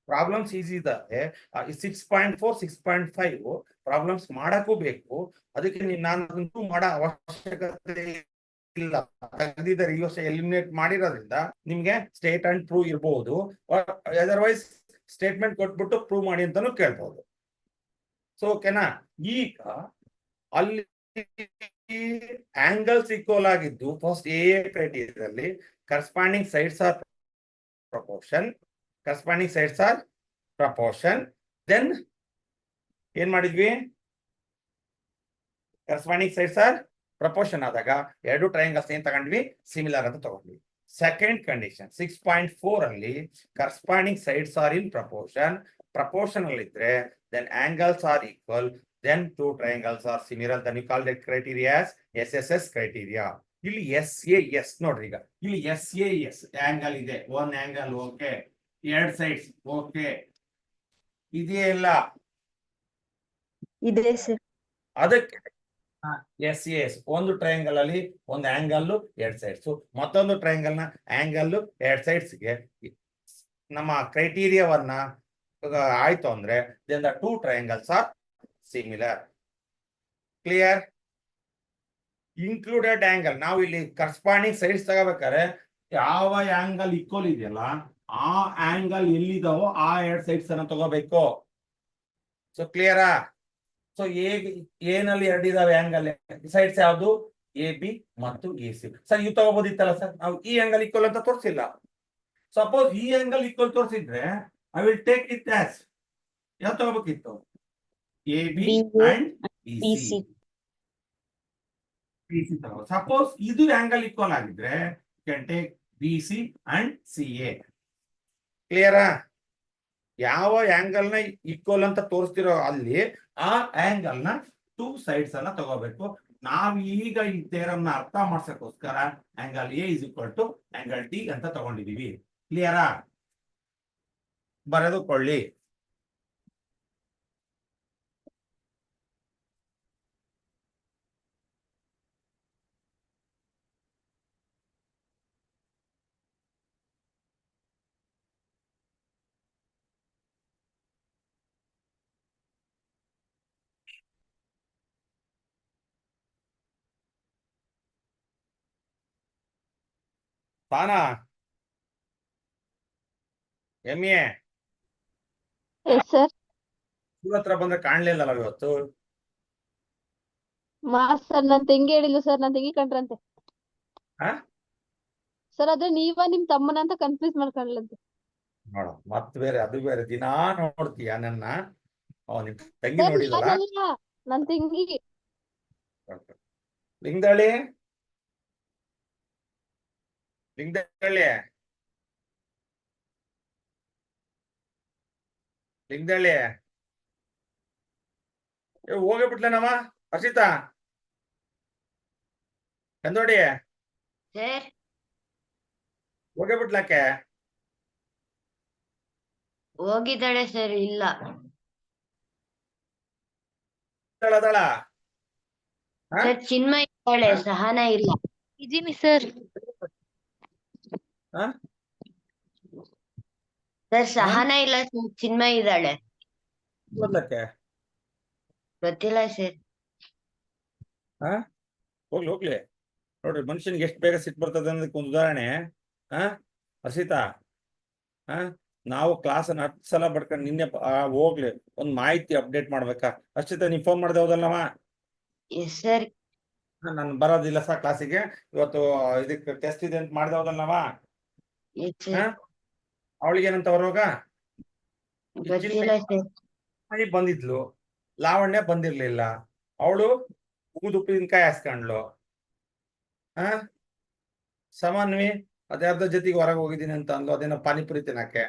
ಪ್ರಾಬ್ಲಮ್ಸ್ ಈಸಿ ಇದಾವೆ. 6.4 6.5 ಪ್ರಾಬ್ಲಮ್ಸ್ ಮಾಡಕ್ಕೂ ಬೇಕು. ಅದಕ್ಕೆ ನಾನು ಮಾಡೋ ಅವಶ್ಯಕತೆ ಇಲ್ಲ. ತೆಗೆದಿದ್ದಾರೆ ಈ ವರ್ಷ ಎಲಿಮಿನೇಟ್ ಮಾಡಿರೋದ್ರಿಂದ ನಿಮ್ಗೆ ಸ್ಟೇಟ್ ಅಂಡ್ ಪ್ರೂವ್ ಇರಬಹುದು. ಅದರ್ವೈಸ್ ಸ್ಟೇಟ್ಮೆಂಟ್ ಕೊಟ್ಬಿಟ್ಟು ಪ್ರೂವ್ ಮಾಡಿ ಅಂತಾನು ಕೇಳ್ಬಹುದು. ಸೊ ಓಕೆನಾ. ಈಗ ಅಲ್ಲಿ ಆಂಗಲ್ಸ್ ಈಕ್ವಲ್ ಆಗಿದ್ದು ಫಸ್ಟ್ ಎ ಕ್ರೈಟೀರಿಯಾದಲ್ಲಿ corresponding sides are proportion then ಏನ್ ಮಾಡಿದ್ವಿ, ಕರೆಸ್ಪಾಂಡಿಂಗ್ ಸೈಡ್ಸ್ ಆರ್ ಪ್ರಪೋರ್ಷನ್ ಆದಾಗ ಎರಡು ಟ್ರಯಾಂಗಲ್ಸ್ ಏನ್ ತಗೊಂಡ್ವಿ, ಸಿಮಿಲರ್ ಅಂತ ತಗೊಂಡ್ವಿ. ಸೆಕೆಂಡ್ ಕಂಡೀಷನ್ 6.4 ಅಲ್ಲಿ corresponding sides are in proportion ಅಲ್ಲಿ ಇದ್ರೆ then angles are equal, then two triangles are similar, then you call that criteria SSS criteria. ಇಲ್ಲಿ SAS ನೋಡ್ರಿ, ಈಗ ಇಲ್ಲಿ SAS ಆಂಗಲ್ ಇದೆ, ಒನ್ ಆಂಗಲ್ ಓಕೆ, ಎರಡ್ ಸೈಡ್ಸ್ ಓಕೆ, ಇದೆಯಲ್ಲ ಇದೆ ಸರ್. ಅದಕ್ಕೆ SAS ಒಂದು ಟ್ರಯಾಂಗಲ್ ಅಲ್ಲಿ ಒಂದು ಆಂಗಲ್ ಎರಡ್ ಸೈಡ್ಸ್, ಮತ್ತೊಂದು ಟ್ರಯಾಂಗಲ್ ನ ಆಂಗಲ್ ಎರಡ್ ಸೈಡ್ಸ್ ಗೆ ನಮ್ಮ ಕ್ರೈಟೀರಿಯಾವನ್ನ ಆಯ್ತು ಅಂದ್ರೆ then the two triangles are similar. Clear? Included angle, ನಾವು ಇಲ್ಲಿ ಕರೆಸ್ಪಾಂಡಿಂಗ್ ಸೈಡ್ಸ್ ತಗೋಬೇಕಾದ್ರೆ ಯಾವ ಆಂಗಲ್ ಈಕ್ವಲ್ ಇದೆಯಲ್ಲ ಆ ಆಂಗಲ್ ಎಲ್ಲಿದಾವೋ ಆ ಎರಡ್ ಸೈಡ್ಸ್ ಅನ್ನ ತಗೋಬೇಕು. ಸೊ ಕ್ಲಿಯರಾ? ಸೊ ಏನಲ್ಲಿ ಎರಡು ಇದಾವೆ ಆಂಗಲ್, ಸೈಡ್ಸ್ ಯಾವ್ದು, AB ಮತ್ತು AC. ಸರ್ ಇವು ತಗೋಬೋದಿತ್ತಲ್ಲ ಸರ್, ನಾವು ಈ ಆಂಗಲ್ ಈಕ್ವಲ್ ಅಂತ ತೋರಿಸಿಲ್ಲ. ಸಪೋಸ್ ಈ ಆಂಗಲ್ ಈಕ್ವಲ್ ತೋರಿಸಿದ್ರೆ I will take it as ಯಾವ ತಗೋಬೇಕಿತ್ತು, AB ಅಂಡ್ BC. ಸಪೋಸ್ ಇದು ಆಂಗಲ್ ಈಕ್ವಲ್ ಆಗಿದ್ರೆ can take BC and CA. ಕ್ಲಿಯರಾ? ಯಾವ ಆಂಗಲ್ ನ ಈಕ್ವಲ್ ಅಂತ ತೋರಿಸ್ತಿರೋ ಅಲ್ಲಿ ಆ ಆಂಗಲ್ ನ ಟೂ ಸೈಡ್ಸ್ ಅನ್ನ ತಗೋಬೇಕು. ನಾವ್ ಈಗ ಈ ಥಿಯರಮ್ ನ ಅರ್ಥ ಮಾಡ್ಸಕ್ಕೋಸ್ಕರ angle A is equal to angle D ಅಂತ ತಗೊಂಡಿದೀವಿ. ಕ್ಲಿಯರಾ? ಬರೆದುಕೊಳ್ಳಿ. ತಾನಾ MA ಸರ್ ಇವ್ರ ಹತ್ರ ಬಂದ್ರೆ ಕಾಣ್ಲಿಲ್ಲಲ್ಲ ಇವತ್ತು. ಸರ್ ನನ್ ತಂಗಿ ಹೇಳಿಲ್ಲ ಸರ್, ನನ್ ತಂಗಿ ಕಂಡ್ರಂತೆ ಹಾ ಸರ್. ಅದೇ ನೀವ ನಿಮ್ ತಮ್ಮನ ಅಂತ ಕನ್ಫ್ಯೂಸ್ ಮಾಡ್ಕೊಳ್ಳಂತೆ. ನೋಡ ಮತ್ ಬೇರೆ ಅದು ಬೇರೆ ದಿನಾ ನೋಡ್ತೀಯ ನನ್ನ. ನಿಮ್ ತಂಗಿ ಸರ್ ನೋಡಿದಲ್ಲ, ನಾನಲ್ಲ, ನನ್ ತಂಗಿ. ಲಿಂಗದಳ್ಳಿ ಲಿಂಗದಳ್ಳಿ ಲಿಂಗದಳ್ಳಿ ಹೋಗೇ ಬಿಟ್ಲೇನಮ್ಮ ಹರ್ಷಿತಾ ಚಂದೋಡಿ ಸರ್ ಹೋಗೇ ಬಿಟ್ಲಾಕೆ? ಹೋಗಿದ್ದಾಳೆ ಸರ್. ಇಲ್ಲ ಅದಳ ಸರ್, ಚಿನ್ಮಯ ಇದ್ದಾಳೆ, ಸಹನ ಇಲ್ಲ. ಇದೀನಿ ಸರ್. ಸರ್ ಸಹನ ಇಲ್ಲ, ಚಿನ್ಮಯ ಇದ್ದಾಳೆ. ಬರ್ಲಕ್ಕೆ ಗೊತ್ತಿಲ್ಲ ಸರ್. ಹೋಗ್ಲಿ ಹೋಗ್ಲಿ. ನೋಡ್ರಿ ಮನುಷ್ಯನ್ಗೆ ಎಷ್ಟು ಬೇಗ ಸಿಟ್ಟು ಬರ್ತದೆ ಅನ್ನೋದಕ್ಕೆ ಒಂದು ಉದಾಹರಣೆ. ಹರ್ಷಿತಾ, ನಾವು ಕ್ಲಾಸ್ ಅನ್ನ 10 ಸಲ ಬಡ್ಕೊಂಡು ನಿನ್ನೆ ಹೋಗ್ಲಿ ಒಂದ್ ಮಾಹಿತಿ ಅಪ್ಡೇಟ್ ಮಾಡ್ಬೇಕಾ? ಹರ್ಷಿತಾ ನೀವ್ ಫೋನ್ ಮಾಡ್ದೆ ಹೌದಲ್ಲಮ್ಮ? Yes sir. ನಾನು ಬರೋದಿಲ್ಲ ಸರ್ ಕ್ಲಾಸಿಗೆ ಇವತ್ತು, ಇದಕ್ಕೆ ಟೆಸ್ಟ್ ಇದೆ ಅಂತ ಮಾಡ್ದೆ ಹೌದಲ್ಲಮ್ಮ? Yes sir. ಅವಳಿಗೆ ಏನಂತ ಬರುವಾಗ ಗೊತ್ತಿಲ್ಲ ಸರ್. ಬಂದಿದ್ಲು, ಲಾವಣ್ಯ ಬಂದಿರ್ಲಿಲ್ಲ, ಅವಳು ಉಗಿದು ಉಪ್ಪಿನಕಾಯಿ ಹಾಸ್ಕೊಂಡ್ಲು. ಸಮನ್ವಿ ಅದ್ಯಾರ್ದ ಜೊತೆಗೆ ಹೊರಗೆ ಹೋಗಿದ್ದೀನಿ ಅಂತ ಅಂದ್ಲು, ಅದೇನೋ ಪಾನಿಪುರಿ ತಿನ್ನಕ್ಕೆ.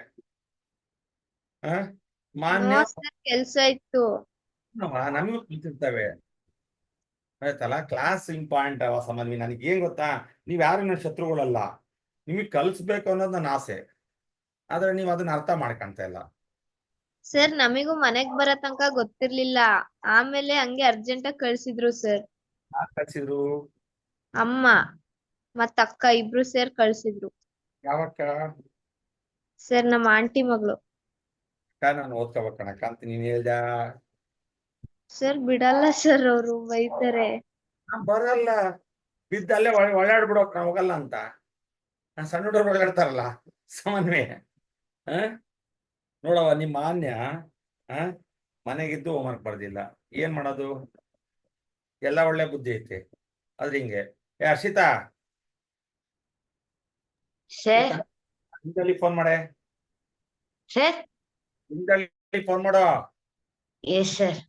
ಮಾನ್ಯ ಕೆಲ್ಸ ಇತ್ತು. ನಮಗೂ ಕಲ್ತಿರ್ತವೆ ಆಯ್ತಲ್ಲ. ಕ್ಲಾಸ್ ಇಂಪಾರ್ಟೆಂಟ್ ಅವ ಸಮನ್ವಿ. ನನಗೆ ಏನ್ ಗೊತ್ತಾ, ನೀವ್ ಯಾರು ನನ್ನ ಶತ್ರುಗಳಲ್ಲ, ನಿಮಗ್ ಕಲ್ಸ್ಬೇಕು ಅನ್ನೋದು ನನ್ನ ಆಸೆ. ಆದ್ರೆ ನೀವ್ ಅದನ್ನ ಅರ್ಥ ಮಾಡ್ಕೊಂತ ಇಲ್ಲ. ಸರ್ ನಮಿಗೂ ಮನೆಗ್ ಬರೋ ತನಕ ಗೊತ್ತಿರ್ಲಿಲ್ಲ, ಆಮೇಲೆ ಹಂಗೆ ಅರ್ಜೆಂಟ್ ಆಗಿ ಕಳ್ಸಿದ್ರು ಸರ್. ಯಾರ್ ಕಳ್ಸಿದ್ರು? ಅಮ್ಮ ಮತ್ತ ಅಕ್ಕ ಇಬ್ರು ಸೇರ್ ಕಳ್ಸಿದ್ರು ಯಾವಕ್ಕ? ಸರ್. ನಮ್ಮ ಆಂಟಿ ಮಗಳು. ನಾನು ಓದ್ಕೋಬೇಕಣಕ್ಕ ಅಂತ ನೀನ್ ಹೇಳ್ದ. ಸರ್ ಬಿಡಲ್ಲ ಸರ್, ಅವ್ರು ಬೈತಾರೆ. ಬರಲ್ಲ, ಬಿದ್ದಲ್ಲೇ ಓಡಾಡ್ಬಿಡೋಕ್ ನಾ ಹೋಗಲ್ಲ ಅಂತ. ನಾನ್ ಸಣ್ಣ ಹುಡುಗರು ಓಡಾಡ್ತಾರಲ್ಲ ಸಮನ್ವಯ. ನೋಡವ ನಿಮ್ಮ ಮಾನ್ಯ ಮನೆಗಿದ್ದು ಹೋಮ್ವರ್ಕ್ ಬರ್ದಿಲ್ಲ, ಏನ್ ಮಾಡೋದು? ಎಲ್ಲ ಒಳ್ಳೆ ಬುದ್ಧಿ ಐತೆ ಆದ್ರೆ ಹಿಂಗೆ. ಏ ಹರ್ಷಿತಾ, ಸರ್ ಹಿಂದಲ್ಲಿ ಫೋನ್ ಮಾಡೆ, ಸರ್ ಹಿಂದಲ್ಲಿ ಫೋನ್ ಮಾಡೋ. ಎಸ್ ಸರ್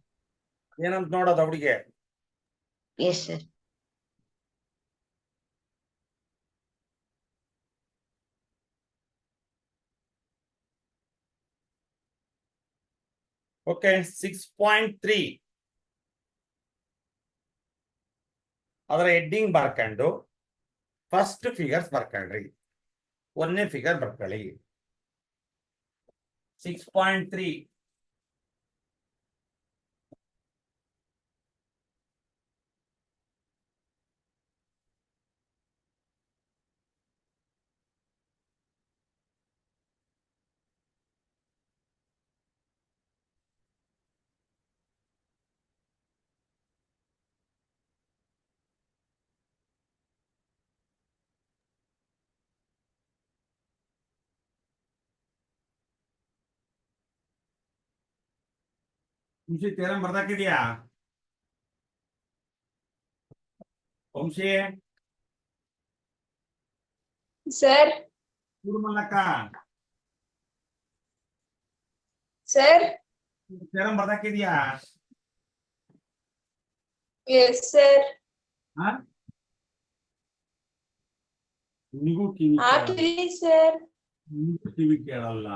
ಏನಂತ ನೋಡೋದು ಅವಳಿಗೆ? ಎಸ್ ಸರ್ ಓಕೆ 6.3 ಅದರ ಹೆಡ್ಡಿಂಗ್ ಬರ್ಕೊಂಡು ಫಸ್ಟ್ ಫಿಗರ್ಸ್ ಬರ್ಕೊಳ್ರಿ. ಒಂದನೇ ಫಿಗರ್ ಬರ್ಕೊಳ್ಳಿ. 6.3 ವಂಶಿ ತೇರಂ ಬರ್ದಾಕಿದ್ಯಾ? ವಂಶಿ, ಸರ್ ಕೂರ್ಮಲ್ಲಕ್ಕ, ಸರ್ ತೇರಂ ಬರ್ದಾಕಿದ್ಯಾ? ಎಸ್ ಸರ್ ಹಾ, ನಿಗೂ ಕಿವಿ ಹಾಕಿದೀನಿ ಸರ್. ನಿಗೂ ಕಿವಿ ಕೇಳಲ್ಲ.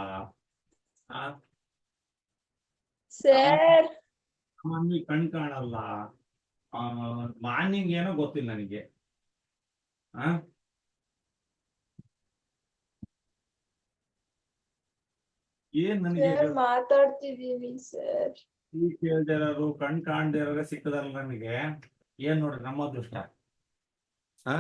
ಆ, ಸರ್ ಮಮ್ಮಿ ಕಣ್ ಕಾಣಲ್ಲ. ಮಾರ್ನಿಂಗ್ ಏನೋ ಗೊತ್ತಿಲ್ಲ ನನಗೆ. ಆ ಏನ್ ನನಗೆ ಸರ್ ಮಾತಾಡ್ತಿದೀನಿ ಸರ್. ಕಿವಿ ಕೇಳ್ದೇ ಇರೋರು ಕಣ್ ಕಾಣ್ದೇ ಇರೋರೆ ಸಿಕ್ಕದಲ್ಲ ನನಗೆ. ಏನ್ ನೋಡ್ರಿ ನಮ್ಮ ಅದೃಷ್ಟ. ಆ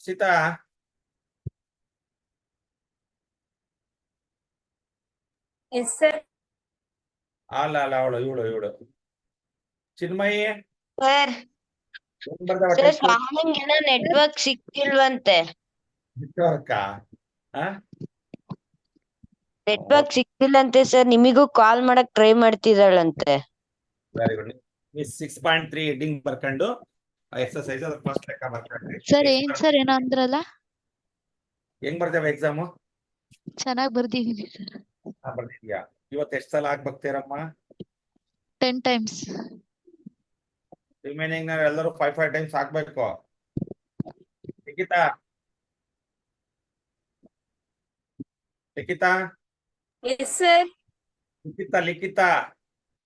ಸೀತಾ, ಎಸ್ ಸರ್ ಅಲ್ಲ ಅಲ್ಲ ಅವಳು ಇವಳು ಚಿನ್ಮಯಿ ಸರ್ ಏನ್ ಬರ್ದಾವ ಸರ್ ಟೆಸ್ಟ್? ಸ್ವಾಮಿಗೆ ನೆಟ್ವರ್ಕ್ ಸಿಕ್ಕಿಲ್ವಂತೆ. ನೆಟ್ವರ್ಕ್ ಸಿಕ್ಕಿಲ್ಲಂತೆ ಸರ್, ನಿಮಿಗೂ ಕಾಲ್ ಮಾಡಕ್ ಟ್ರೈ ಮಾಡ್ತಿದ್ದಾಳಂತೆ. Very good. 6.3 ಹೆಡ್ಡಿಂಗ್ ಬರ್ಕೊಂಡು ಎಕ್ಸರ್ಸೈಸ್ ಅದ್ರ ಫಸ್ಟ್ ಲೆಕ್ಕ ಬರ್ಕೊಂಡ್ರಿ. ಸರ್ ಏನ್ ಸರ್ ಏನೋ ಅಂದ್ರಲ್ಲ? ಹೆಂಗ್ ಬರ್ದೇವ ಎಕ್ಸಾಮು? ಚೆನ್ನಾಗ್ ಬರ್ದಿದೀನಿ ಸರ್. ಬರ್ದಿದ್ಯಾ? ಇವತ್ತು ಎಷ್ಟು ಸಲ ಹಾಕ್ಬೇಕ್ತೀರಮ್ಮ? 10 times. ರಿಮೈನಿಂಗ್ ನಾವ್ ಎಲ್ಲರೂ 5 ಟೈಮ್ಸ್ ಹಾಕ್ಬೇಕು. ಲಿಖಿತಾ, ಲಿಖಿತಾ, ಎಸ್ ಸರ್ ಲಿಖಿತಾ, ಲಿಖಿತಾ,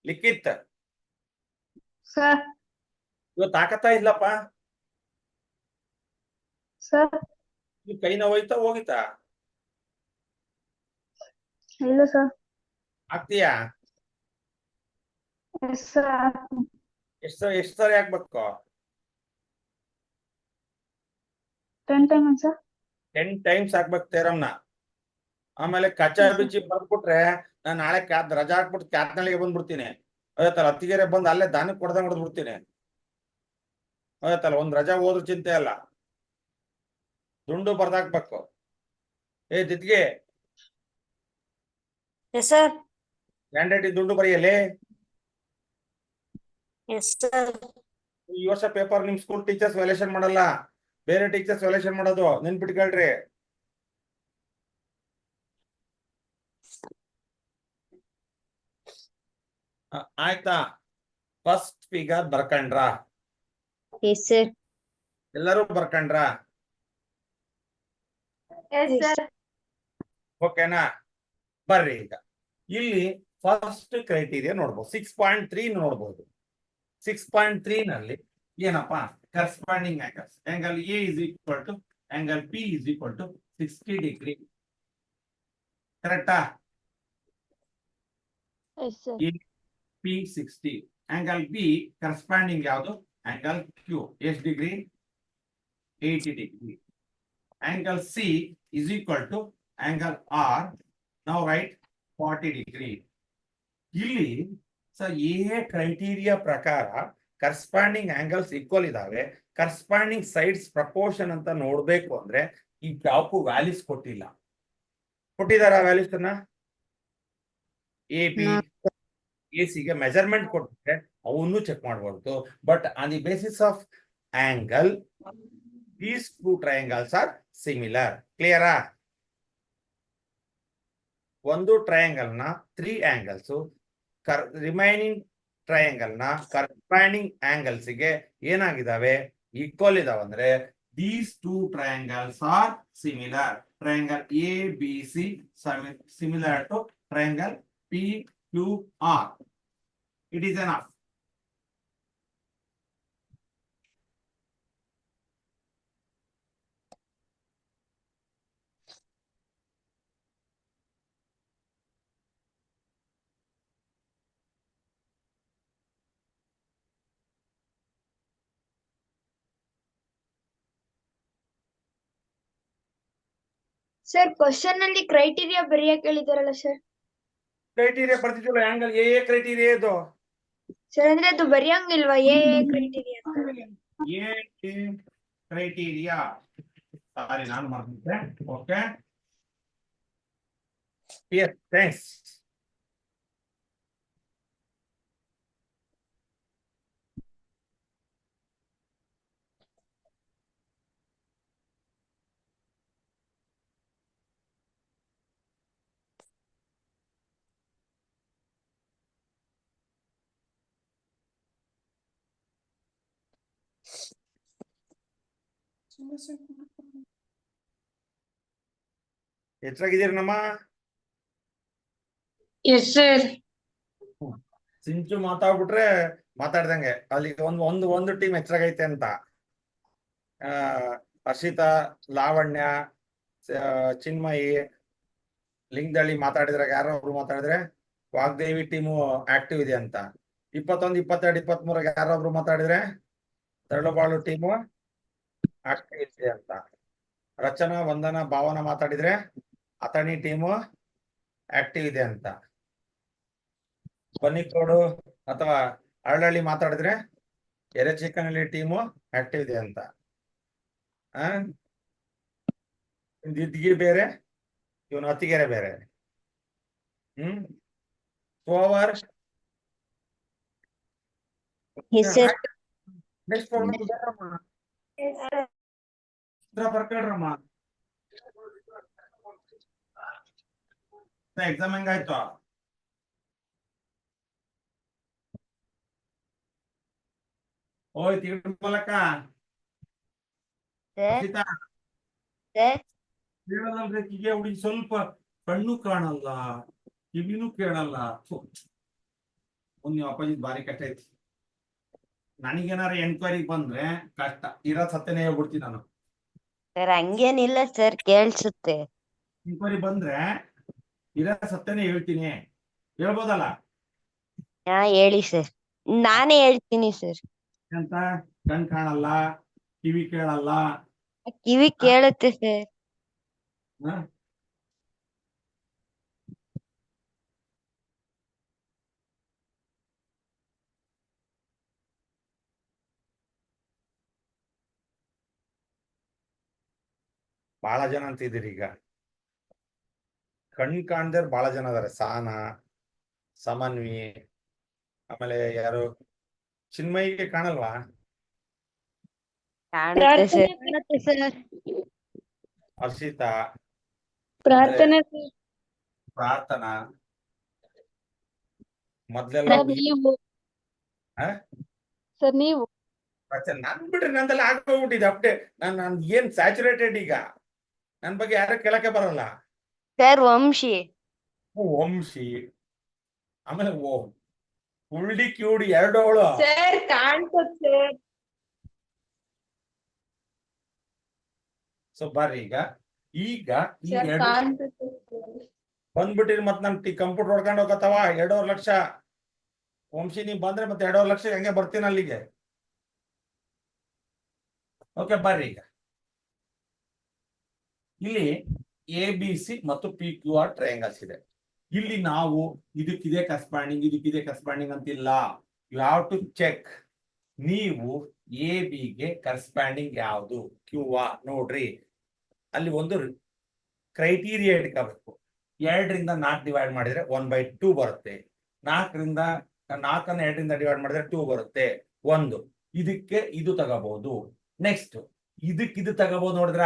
ಲಿಖಿತ್, ಸರ್ ಇವತ್ತು ಹಾಕತ್ತಾ ಇಲ್ಲಪ್ಪ? ಸರ್ ನೀವ್ ಕೈ ನೋವಾಯ್ತಾ ಹೋಗಿತ್ತಾ? ಇಲ್ಲ ಸರ್. ಹಾಕ್ತೀಯಾ? ಎಸ್ ಸರ್ ಎಷ್ಟು ಸರಿ ಹಾಕ್ಬೇಕು? 10 times ಸರ್. 10 ಟೈಮ್ಸ್ ಹಾಕ್ಬೇಕು ತೇರಮ್ನ. ಆಮೇಲೆ ಕಚ್ಚಾ ಬಿಚ್ಚಿ ಬರ್ಬಿಟ್ರೆ ನಾನು ನಾಳೆ ರಜಾ ಹಾಕ್ಬಿಟ್ಟು ಕ್ಯಾತ್ನಳ್ಳಿಗೆ ಬಂದ್ಬಿಡ್ತೀನಿ. ಅವತ್ತಲ್ಲ ಹತ್ತಿಗೆರೆ ಬಂದು ಅಲ್ಲೇ ದಾನಕ್ಕೆ ಕೊಡ್ದಂಗ್ ಹೊಡೆದ್ಬಿಡ್ತೀನಿ. ಅವತ್ತಲ್ಲ ಒಂದ್ ರಜಾ ಹೋದ್ರು ಚಿಂತೆ ಅಲ್ಲ, ದುಂಡು ಬರ್ದಾಕ್ಬೇಕು. ಏ ದಿದ್ಗೆ, ಎಸ್ ಸರ್. ಹ್ಯಾಂಡ್ ರೈಟಿಂಗ್ ದುಂಡು ಬರೆಯಲಿ. Yes sir. ಈ ವರ್ಷ ಪೇಪರ್ ನಿಮ್ ಸ್ಕೂಲ್ ಟೀಚರ್ಸ್ ವ್ಯಾಲ್ಯೂಯೇಷನ್ ಮಾಡಲ್ಲ, ಬೇರೆ ಟೀಚರ್ಸ್ ವ್ಯಾಲ್ಯೂಯೇಷನ್ ಮಾಡೋದು, ನೆನ್ಪಿಟ್ಕೊಳ್ರಿ. ಆಯ್ತಾ? ಫಸ್ಟ್ ಫಿಗರ್ ಬರ್ಕಂಡ್ರ? Yes sir. ಎಲ್ಲರೂ ಬರ್ಕಂಡ್ರ? ಎಸ್ ಸರ್ ಓಕೆನಾ? ಬರ್ರಿ ಈಗ ಇಲ್ಲಿ ಫಸ್ಟ್ ಕ್ರೈಟೀರಿಯಾ ನೋಡ್ಬೋದು. 6.3 ನೋಡ್ಬೋದು. 6.3 ನಲ್ಲಿ ಏನಪ್ಪಾ? Corresponding angles. Angle A is equal to angle P is equal to 60 degree. ಕರೆಕ್ಟಾ? Yes sir. P 60. Angle B corresponding ಯಾವುದು? ಆಂಗಲ್ ಕ್ಯೂ ಎಷ್ಟು degree? 80 degree. Angle C is equal to angle R. Now write 40 degree. ಇಲ್ಲಿ ಎ ಕ್ರೈಟೀರಿಯಾ ಪ್ರಕಾರ ಕರೆಸ್ಪಾಂಡಿಂಗ್ ಆಂಗಲ್ಸ್ ಈಕ್ವಲ್ ಇದಾವೆ, ಕರೆಸ್ಪಾಂಡಿಂಗ್ ಸೈಡ್ಸ್ ಪ್ರಪೋರ್ಷನ್ ಅಂತ ನೋಡ್ಬೇಕು ಅಂದ್ರೆ ಈ ಯಾವಕ್ಕೂ ವ್ಯಾಲ್ಯೂಸ್ ಕೊಟ್ಟಿಲ್ಲ. ಕೊಟ್ಟಿದಾರ ವ್ಯಾಲ್ಯೂಸ್ ಅನ್ನ? ಎ ಬಿ ಎ ಸಿಗೆ ಮೆಜರ್ಮೆಂಟ್ ಕೊಟ್ಟಿದ್ರೆ ಅವನ್ನೂ ಚೆಕ್ ಮಾಡಬಹುದು. But on the basis of angle these two triangles are similar. ಕ್ಲಿಯರಾ? ಒಂದು ಟ್ರಯಾಂಗಲ್ ನ 3 angles, ರಿಮೈನಿಂಗ್ ಟ್ರಯಾಂಗಲ್ ನ ಕರೆಸ್ಪಾಂಡಿಂಗ್ ಆಂಗಲ್ಸ್ ಗೆ ಏನಾಗಿದಾವೆ? ಈಕ್ವಲ್ ಇದಾವೆ. ಅಂದ್ರೆ these two triangles are similar. Triangle ABC similar to triangle PQR. It is enough. Sir question ಅಲ್ಲಿ ಕ್ರೈಟೀರಿಯಾ ಬರೆಯಕ್ ಹೇಳಿದಾರಲ್ಲ ಸರ್. ಕ್ರೈಟೀರಿಯಾ ಬರ್ತಿದ್ವಲ್ಲ, ಆಂಗಲ್ ಎ ಕ್ರೈಟೀರಿಯಾ ಇದು. ಸರ್ ಅಂದ್ರೆ ಅದು ಬರೆಯಂಗಿಲ್ವಾ ಎ ಕ್ರೈಟೀರಿಯಾ ಅಂತ? ಎ ಕ್ರೈಟೀರಿಯಾ, ಸಾರಿ ನಾನು ಮಾಡ್ತಿದ್ದೆ. Okay, yes, thanks. ಎಷ್ಟಾಗಿದ್ದೀರಿ ನಮ್ಮ ಎಸ್ ಸರ್. ಸಿಂಚು ಮಾತಾಡ್ಬಿಟ್ರೆ ಮಾತಾಡ್ದಂಗೆ ಅಲ್ಲಿ ಒಂದು ಟೀಮ್ ಹೆಚ್ಚಾಗೈತೆ ಅಂತ. ಹರ್ಷಿತಾ, ಲಾವಣ್ಯ, ಚಿನ್ಮಯಿ, ಲಿಂಗದಳ್ಳಿ ಮಾತಾಡಿದ್ರೆ, ಯಾರೋ ಒಬ್ರು ಮಾತಾಡಿದ್ರೆ ವಾಗ್ದೇವಿ ಟೀಮು ಆಕ್ಟಿವ್ ಇದೆ ಅಂತ. 21, 22, 23 ಯಾರೊಬ್ರು ಮಾತಾಡಿದ್ರೆ ತರಳುಬಾಳು ಟೀಮು ಆಕ್ಟಿವ್ ಇದೆ ಅಂತ. ರಚನಾ, ವಂದನಾ, ಭಾವನ ಮಾತಾಡಿದ್ರೆ ಅಥಣಿ ಟೀಮು ಆಕ್ಟಿವ್ ಇದೆ ಅಂತ. ಬನ್ನಿಕೋಡು ಅಥವಾ ಅರಳಳ್ಳಿ ಮಾತಾಡಿದ್ರೆ ಎರೆಚಿಕ್ಕನಹಳ್ಳಿ ಟೀಮು ಆಕ್ಟಿವ್ ಇದೆ ಅಂತ. ದಿದ್ಗಿ ಬೇರೆ, ಇವನು ಅತ್ತಿಗೆರೆ ಬೇರೆ. ಓವರ್ ನೆಕ್ಸ್ಟ್ ಬರ್ಕೊಳ್ರಮ್ಮ. ಎಕ್ಸಾಮ್ ಹೆಂಗಾಯ್ತು? ಓಯ್ ತಿಳ್ಕೊಳಕ್ಕ ಹೇಳೋದಲ್ರಿಗೆ ಹುಡುಗಿ ಸ್ವಲ್ಪ ಕಣ್ಣು ಕಾಣಲ್ಲ, ಕಿವಿನೂ ಕೇಳಲ್ಲ. ನೀವು ಅಪ್ಪಾಜಿ ಭಾರಿ ಕಷ್ಟ ಐತಿ. ನನಗೇನಾರ ಎನ್ಕ್ವೈರಿ ಬಂದ್ರೆ ಕಷ್ಟ, ಇರೋ ಸತ್ಯನೇ ಹೇಳ್ಬಿಡ್ತೀನಿ ನಾನು. ಸರ್ ಹಂಗೇನಿಲ್ಲ ಸರ್, ಕೇಳ್ಸುತ್ತೆ. ಎನ್ಕ್ವೈರಿ ಬಂದ್ರೆ ಇರೋ ಸತ್ಯನೇ ಹೇಳ್ತೀನಿ, ಹೇಳ್ಬೋದಲ್ಲ? ಹಾ ಹೇಳಿ ಸರ್, ನಾನೇ ಹೇಳ್ತೀನಿ ಸರ್. ಅಂತ ಕಣ್ ಕಾಣಲ್ಲ, ಕಿವಿ ಕೇಳಲ್ಲ. ಕಿವಿ ಕೇಳುತ್ತೆ ಸರ್. ಬಹಳ ಜನ ಅಂತಿದ್ದೀರಿ ಈಗ. ಕಣ್ ಕಾಣ್ದವ್ರು ಬಹಳ ಜನ ಅದಾರೆ. ಸಹನಾ, ಸಮನ್ವಿ, ಆಮೇಲೆ ಯಾರು ಚಿನ್ಮಯಿಗೆ ಕಾಣಲ್ವಾ? ಕಾಣುತ್ತೆ ಸರ್. ಹರ್ಷಿತಾ, ಪ್ರಾರ್ಥನಾ ಪ್ರಾರ್ಥನಾ, ಮೊದ್ಲೆಲ್ಲ ನೀವು ಸರ್ ನೀವು ನನ್ ಬಿಟ್ರೆ ನಂದೆಲ್ಲ ಆಗೋಗ್ಬಿಟ್ಟಿದೆ ಅಪ್ಡೇಟ್. ನಾನು ಏನ್ ಸ್ಯಾಚುರೇಟೆಡ್ ಈಗ, ನನ್ ಬಗ್ಗೆ ಯಾರು ಕೇಳಕ್ಕೆ ಬರಲ್ಲ. ಸರ್ ವಂಶಿ, ವಂಶಿ, ಆಮೇಲೆ ಉಳ್ಳಿ ಕ್ಯೂಡಿ ಎರಡೋಳು. ಸರ್ ಕಾಣ್ಸುತ್ತೆ. ಸೊ ಬರ್ರಿ ಈಗ ಈಗ ಈ ಸರ್ ಎರಡು ಕಾಣ್ಸುತ್ತೆ. ಬಂದ್ಬಿಟ್ಟಿರಿ. ಮತ್ ನನ್ ಕಂಪ್ಯೂಟರ್ ಹೊಡ್ಕೊಂಡು ಹೋಗತ್ತವ 2.5 ಲಕ್ಷ. ವಂಶಿ ನೀವ್ ಬಂದ್ರೆ ಮತ್ತೆ 2.5 ಲಕ್ಷ ಹಂಗೆ ಬರ್ತೀನಿ ಅಲ್ಲಿಗೆ. ಓಕೆ ಬರ್ರಿ ಈಗ ಇಲ್ಲಿ ABC ಮತ್ತು PQR ಟ್ರಯಾಂಗಲ್ಸ್ ಇದೆ. ಇಲ್ಲಿ ನಾವು ಇದಕ್ಕಿದೆ ಕರೆಸ್ಪಾಂಡಿಂಗ್, ಇದಕ್ಕಿದೆ ಕರೆಸ್ಪಾಂಡಿಂಗ್ ಅಂತಿಲ್ಲ. ಯು ಹ್ಯಾವ್ ಟು ಚೆಕ್ ನೀವು ಎ ಬಿಗೆ ಕರೆಸ್ಪಾಂಡಿಂಗ್ ಯಾವುದು ಕ್ಯೂ ಆರ್ ನೋಡ್ರಿ, ಅಲ್ಲಿ ಒಂದು ಕ್ರೈಟೀರಿಯಾ ಇಟ್ಕೋಬೇಕು. 2ರಿಂದ 4 ಡಿವೈಡ್ ಮಾಡಿದ್ರೆ 1/2 ಬರುತ್ತೆ. 4ರಿಂದ 2ರಿಂದ ಡಿವೈಡ್ ಮಾಡಿದ್ರೆ 2 ಬರುತ್ತೆ. 1 ಇದಕ್ಕೆ ಇದು ತಗೋಬಹುದು. ನೆಕ್ಸ್ಟ್ ಇದಕ್ಕೆ ಇದು ತಗೋಬಹುದು. ನೋಡಿದ್ರ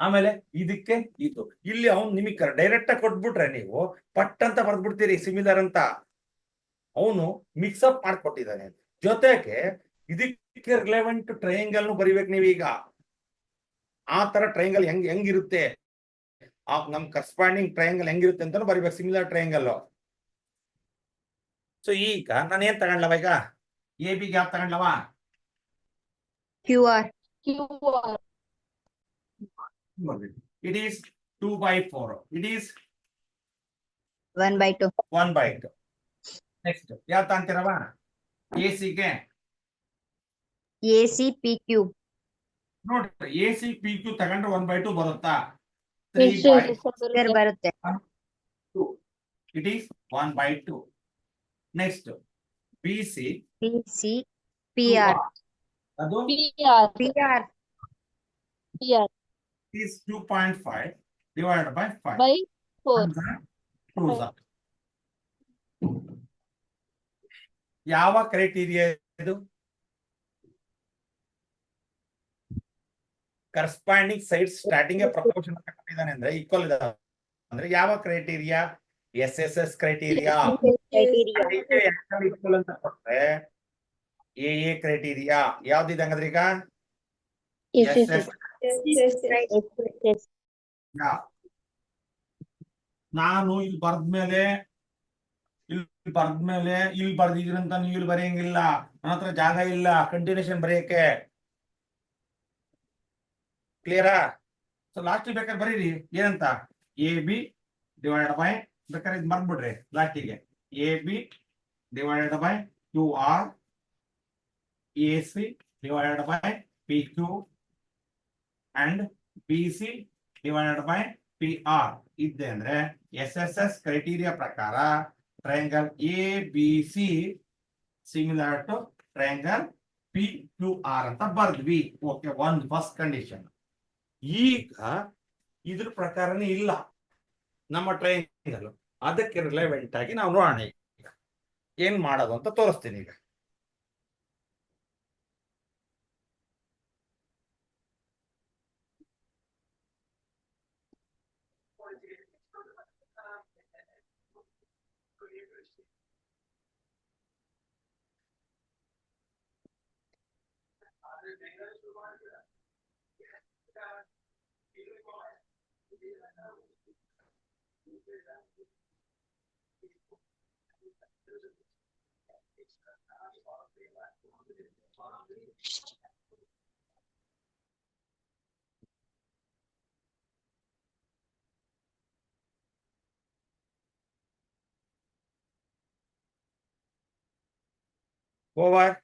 ಆಮೇಲೆ ಇದಕ್ಕೆ ಇದು. ಇಲ್ಲಿ ಅವ್ನು ನಿಮಗೆ ಡೈರೆಕ್ಟ್ ಆಗಿ ಕೊಟ್ಬಿಟ್ರೆ ನೀವು ಪಟ್ ಅಂತ ಬರ್ದ್ಬಿಡ್ತೀರಿ ಸಿಮಿಲರ್ ಅಂತ. ಅವನು ಮಿಕ್ಸಪ್ ಮಾಡ್ಕೊಟ್ಟಿದ್ದಾನೆ. ಜೊತೆಗೆ ಇದಕ್ಕೆ ರಿಲೆವೆಂಟ್ ಟ್ರಯಾಂಗಲ್ ಬರಿಬೇಕು ನೀವೀಗ. ಆ ತರ ಟ್ರಯಾಂಗಲ್ ಹೆಂಗಿರುತ್ತೆ, ನಮ್ ಕರೆಸ್ಪಾಂಡಿಂಗ್ ಟ್ರಯಾಂಗಲ್ ಹೆಂಗಿರುತ್ತೆ ಅಂತ ಬರಿಬೇಕು, ಸಿಮಿಲರ್ ಟ್ರಯಾಂಗಲ್. ಸೊ ಈಗ ನಾನು ಏನ್ ತಗೊಂಡ್ಲವ, ಈಗ ಎ ಬಿಗೆ ಯಾವ್ದು ತಗೊಂಡ್ಲವ? QR. It is 2/4. It is 1/2. 1/2. Next ಯಾವ ತಗೊಂತೀರವ? ಎ ಸಿಗೆ AC PQ. ನೋಡ್ರಿ, ಎ ಸಿ ಪಿ ಕ್ಯೂ ತಗೊಂಡ್ರೆ 1/2 ಬರುತ್ತಾ? Sir ಬರುತ್ತೆ. 3/2. It is 1/2. Next B C PC PR. ಅದು PR. is 2.5 divided by 5. By 4. Twos are. ಯಾವ ಕ್ರೈಟೀರಿಯಾ ಇದು? ಕರೆಸ್ಪಾಂಡಿಂಗ್ ಸೈಡ್ಸ್ ಸ್ಟಾರ್ಟಿಂಗ್ ಪ್ರಪೋರ್ಷನ್ ಕೊಟ್ಟಿದ್ದಾನೆ ಅಂದ್ರೆ ಈಕ್ವಲ್ ಇದೆ ಅಂದ್ರೆ ಯಾವ ಕ್ರೈಟೀರಿಯಾ? SSS criteria. ಈಕ್ವಲ್ ಅಂತ ಕೊಟ್ರೆ ಎ ಕ್ರೈಟೀರಿಯಾ ಯಾವ್ದಿದೆ ಹಂಗಂದ್ರೆ ಈಗ ನಾನು ಇಲ್ಲಿ ಬರ್ದ್ಮೇಲೆ ಇಲ್ಲಿ ಬರ್ದಿದ್ರಂತ ನೀವು ಇಲ್ಲಿ ಬರೆಯಂಗಿಲ್ಲ. ನನ್ನ ಹತ್ರ ಜಾಗ ಇಲ್ಲ ಕಂಟಿನ್ಯೂಷನ್ ಬರೆಯಕ್ಕೆ. ಕ್ಲಿಯರಾ? ಸೊ ಲಾಸ್ಟ್ ಬೇಕಾದ್ರೆ ಬರೀರಿ ಏನಂತ, ಎ ಬಿ ಡಿವೈಡ್ ಬೈ, ಬೇಕಾದ್ರೆ ಇದು ಮರ್ಬಿಡ್ರಿ ಲಾಸ್ಟಿಗೆ, A B divided by Q R, A C divided by P Q and B C divided by P R ಇದ್ದೆ ಅಂದ್ರೆ SSS ಕ್ರೈಟೀರಿಯಾ ಪ್ರಕಾರ triangle A B C similar to triangle P Q R ಅಂತ ಬರ್ದ್ವಿ. ಓಕೆ, ಒಂದು ಫಸ್ಟ್ ಕಂಡೀಷನ್. ಈಗ ಇದ್ರ ಪ್ರಕಾರನೇ ಇಲ್ಲ ನಮ್ಮ ಟ್ರಯಾಂಗಲ್, ಅದಕ್ಕೆ ರಿಲೆವೆಂಟ್ ಆಗಿ ನಾವು ನೋಡೋಣ ಈಗ ಏನ್ ಮಾಡೋದು ಅಂತ ತೋರಿಸ್ತೀನಿ ಈಗ. ಓವರ್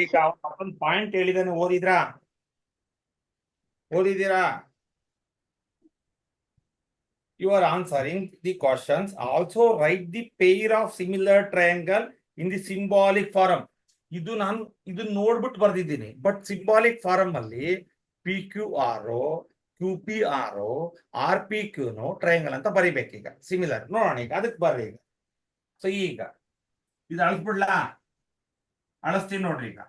ಈಗ ಒಂದು ಪಾಯಿಂಟ್ ಹೇಳಿದಾನೆ, ಓದಿದ್ದೀರಾ? You are answering the questions. Also write the pair of similar triangle in the symbolic form. ಇದು ನಾನು ಇದನ್ನ ನೋಡ್ಬಿಟ್ಟು ಬರ್ದಿದ್ದೀನಿ, ಬಟ್ ಸಿಂಬಾಲಿಕ್ ಫಾರಮ್ ಅಲ್ಲಿ P Q R, Q P R, R P ಕ್ಯೂನು ಟ್ರಯಾಂಗಲ್ ಅಂತ ಬರಿಬೇಕೀಗ. ಸಿಮಿಲರ್ ನೋಡೋಣ ಈಗ, ಅದಕ್ಕೆ ಬರ್ರಿ ಈಗ. ಸೊ ಈಗ ಇದು ಅಳಿಸ್ಬಿಡ್ಲಾ? ಅಳಿಸ್ತೀನಿ ನೋಡ್ರಿ. ಈಗ